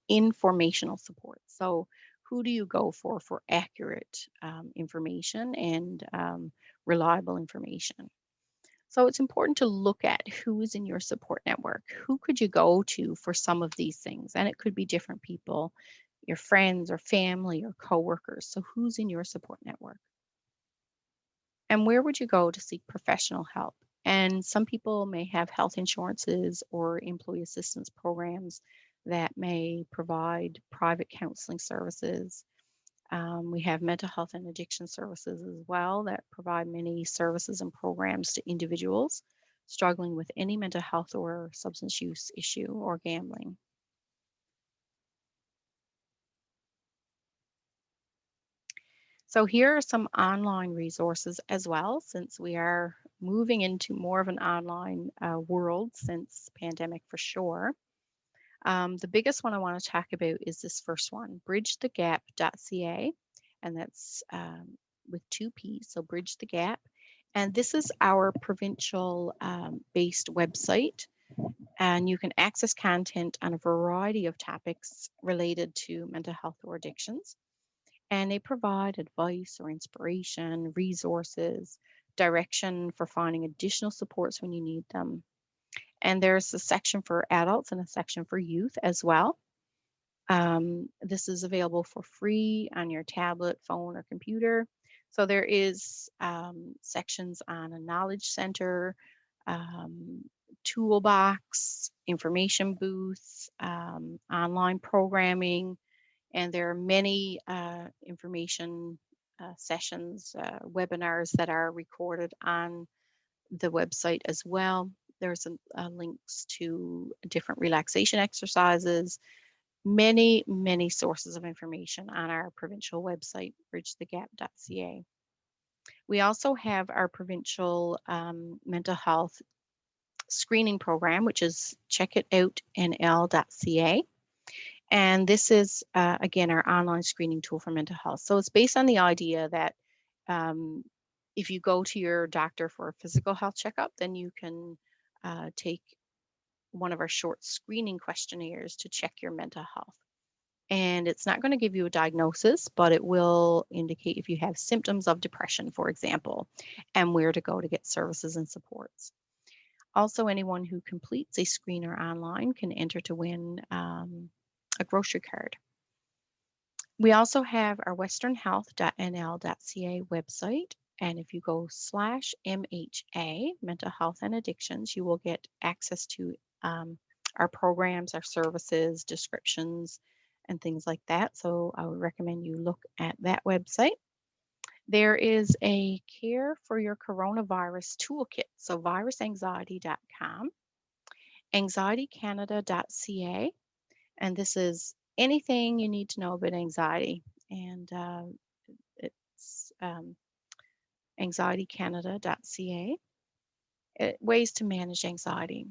informational support. So, who do you go for accurate information and reliable information? So, it's important to look at who is in your support network. Who could you go to for some of these things? And it could be different people, your friends or family or coworkers. So, who's in your support network? And where would you go to seek professional help? And some people may have health insurances or employee assistance programs that may provide private counseling services. We have mental health and addiction services as well that provide many services and programs to individuals struggling with any mental health or substance use issue or gambling. So here are some online resources as well, since we are moving into more of an online world since pandemic for sure. The biggest one I want to talk about is this first one, bridgethegap.ca, and that's with two P's, so Bridge the Gap. And this is our provincial based website, and you can access content on a variety of topics related to mental health or addictions. And they provide advice or inspiration, resources, direction for finding additional supports when you need them. And there's a section for adults and a section for youth as well. This is available for free on your tablet, phone, or computer. So there is sections on a knowledge center, um, toolbox, information booth, online programming, and there are many information sessions, webinars that are recorded on the website as well. There's links to different relaxation exercises, many sources of information on our provincial website, bridgethegap.ca. We also have our provincial mental health screening program, which is checkitoutnl.ca. And this is, again, our online screening tool for mental health. So it's based on the idea that um, if you go to your doctor for a physical health checkup, then you can take one of our short screening questionnaires to check your mental health. And it's not going to give you a diagnosis, but it will indicate if you have symptoms of depression, for example, and where to go to get services and supports. Also, anyone who completes a screener online can enter to win a grocery card. We also have our westernhealth.nl.ca website. And if you go /MHA, mental health and addictions, you will get access to our programs, our services, descriptions, and things like that. So I would recommend you look at that website. There is a care for your coronavirus toolkit. So virusanxiety.com, anxietycanada.ca, and this is anything you need to know about anxiety. And it's anxietycanada.ca, ways to manage anxiety.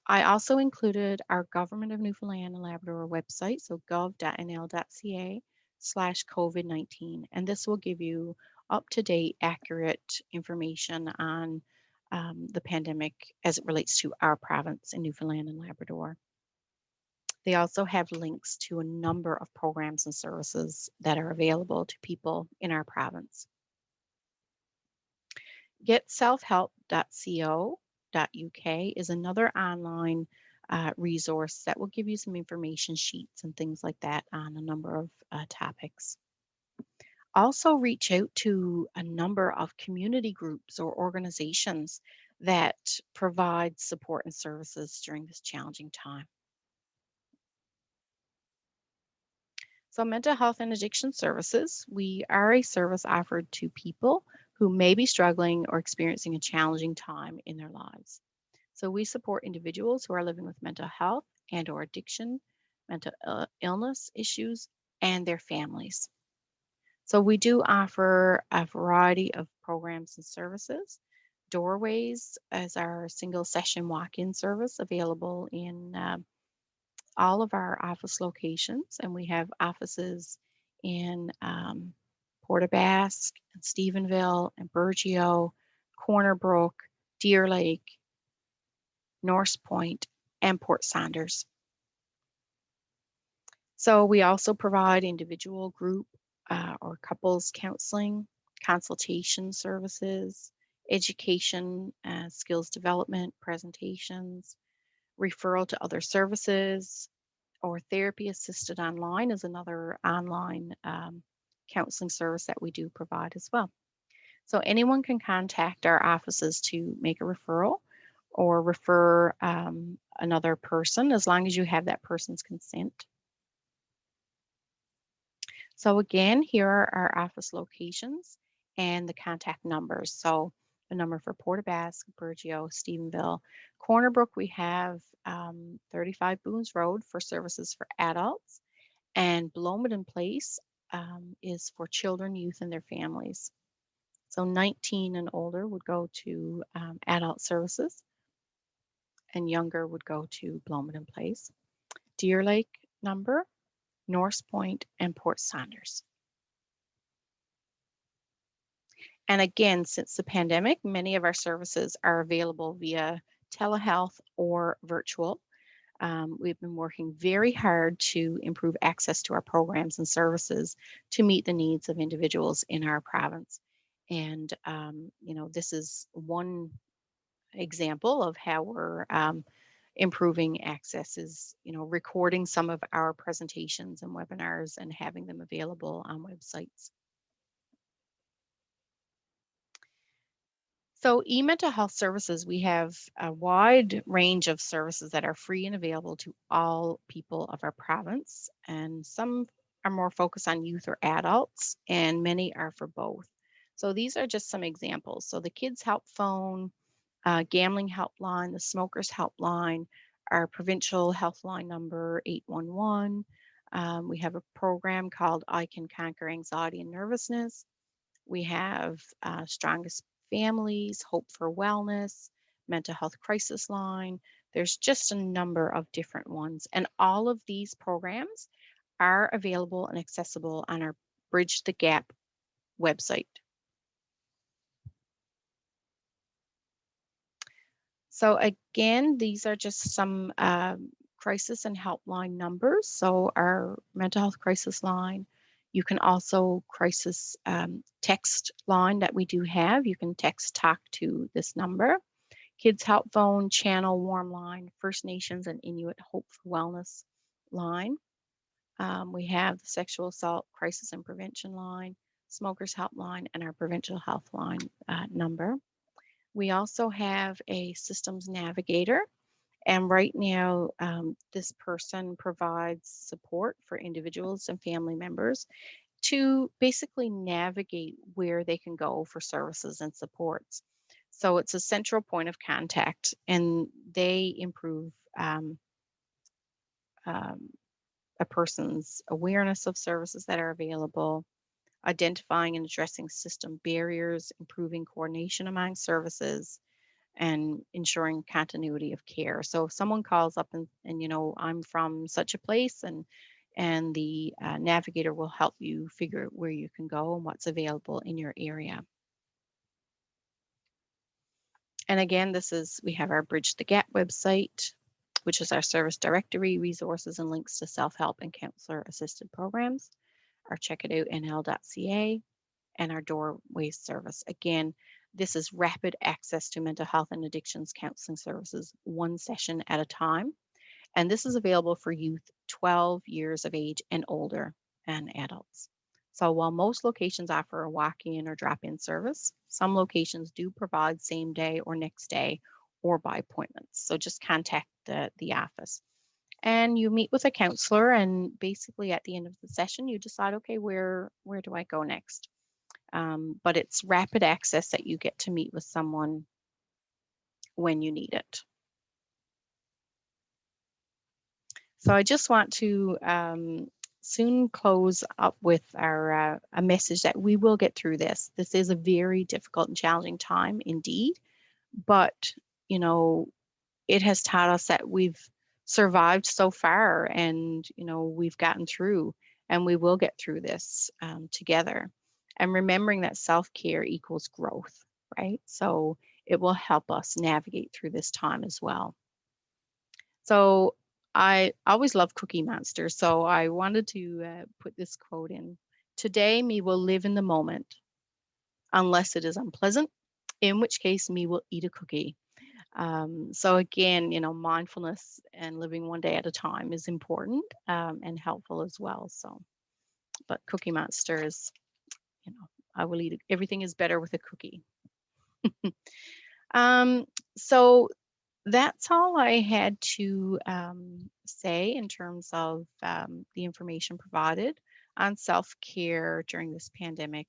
I also included our Government of Newfoundland and Labrador website, so gov.nl.ca/COVID-19. And this will give you up-to-date, accurate information on the pandemic as it relates to our province in Newfoundland and Labrador. They also have links to a number of programs and services that are available to people in our province. GetSelfHelp.co.uk is another online resource that will give you some information sheets and things like that on a number of topics. Also, reach out to a number of community groups or organizations that provide support and services during this challenging time. So, mental health and addiction services, we are a service offered to people who may be struggling or experiencing a challenging time in their lives. So, we support individuals who are living with mental health and or addiction, mental illness issues, and their families. So, we do offer a variety of programs and services. Doorways as our single session walk-in service available in all of our office locations, and we have offices in Port aux Basques and Stephenville and Burgeo, Corner Brook, Deer Lake, Norse Point, and Port Saunders. So we also provide individual, group, or couples counseling, consultation services, education, skills development, presentations, referral to other services, or therapy assisted online is another online counseling service that we do provide as well. So anyone can contact our offices to make a referral or refer another person as long as you have that person's consent. So again, here are our office locations and the contact numbers. So the number for Portobasque, Burgeo, Stephenville. Corner Brook, we have 35 Boones Road for services for adults, and Blomidon Place is for children, youth, and their families. So 19 and older would go to adult services, and younger would go to Blomidon Place. Deer Lake number, Norse Point, and Port Saunders. And again, since the pandemic, many of our services are available via telehealth or virtual. We've been working very hard to improve access to our programs and services to meet the needs of individuals in our province. And, this is one example of how we're improving access is, recording some of our presentations and webinars and having them available on websites. So eMental Health Services, we have a wide range of services that are free and available to all people of our province, and some are more focused on youth or adults, and many are for both. So these are just some examples. So the Kids Help Phone, Gambling Helpline, the Smokers Helpline, our provincial health line number 811. We have a program called I Can Conquer Anxiety and Nervousness. We have Strongest Families, Hope for Wellness, Mental Health Crisis Line. There's just a number of different ones. And all of these programs are available and accessible on our Bridge the Gap website. So again, these are just some crisis and helpline numbers. So our mental health crisis line, you can also crisis text line that we do have. You can text talk to this number. Kids Help Phone, Channel Warm Line, First Nations and Inuit Hope for Wellness line. We have the Sexual Assault Crisis and Prevention line, Smokers Helpline, and our Provincial Health Line number. We also have a systems navigator, and right now this person provides support for individuals and family members to basically navigate where they can go for services and supports. So it's a central point of contact, and they improve a person's awareness of services that are available, identifying and addressing system barriers, improving coordination among services, and ensuring continuity of care. So if someone calls up and I'm from such a place, and the navigator will help you figure out where you can go and what's available in your area. And again, we have our Bridge the Gap website, which is our service directory, resources, and links to self-help and counselor-assisted programs, our checkitouTNL.ca, and our Doorways service. Again, this is rapid access to mental health and addictions counseling services, one session at a time. And this is available for youth 12 years of age and older, and adults. So while most locations offer a walk-in or drop-in service, some locations do provide same day or next day or by appointments. So just contact the office. And you meet with a counselor, and basically at the end of the session, you decide, okay, where do I go next? But it's rapid access that you get to meet with someone when you need it. So I just want to soon close up with our a message that we will get through this. This is a very difficult and challenging time indeed, but it has taught us that we've survived so far, and we've gotten through, and we will get through this together. And remembering that self-care equals growth, right? So it will help us navigate through this time as well. So I always love Cookie Monster, so I wanted to put this quote in. Today, me will live in the moment, unless it is unpleasant, in which case, me will eat a cookie. So again, mindfulness and living one day at a time is important and helpful as well. So, but Cookie Monster is, you know, I will eat it. Everything is better with a cookie. Um, so that's all I had to say in terms of the information provided on self care during this pandemic.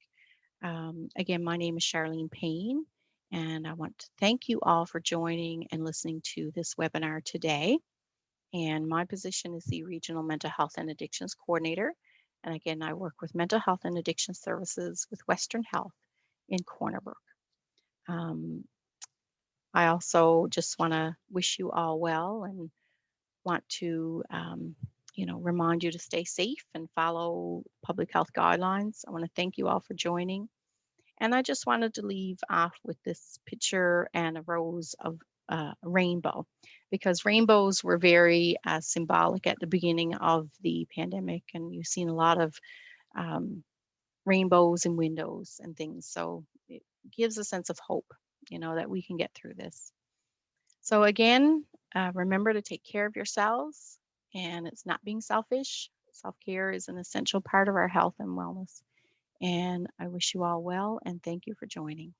Again, my name is Charlene Payne, and I want to thank you all for joining and listening to this webinar today. And my position is the Regional Mental Health and Addictions Coordinator. And again, I work with mental health and addiction services with Western Health in Corner Brook. I also just want to wish you all well and want to, remind you to stay safe and follow public health guidelines. I want to thank you all for joining. And I just wanted to leave off with this picture and a rose of a rainbow, because rainbows were very symbolic at the beginning of the pandemic. And you've seen a lot of um, rainbows in windows and things. So it gives a sense of hope, that we can get through this. So again, remember to take care of yourselves, and it's not being selfish. Self-care is an essential part of our health and wellness. And I wish you all well, and thank you for joining.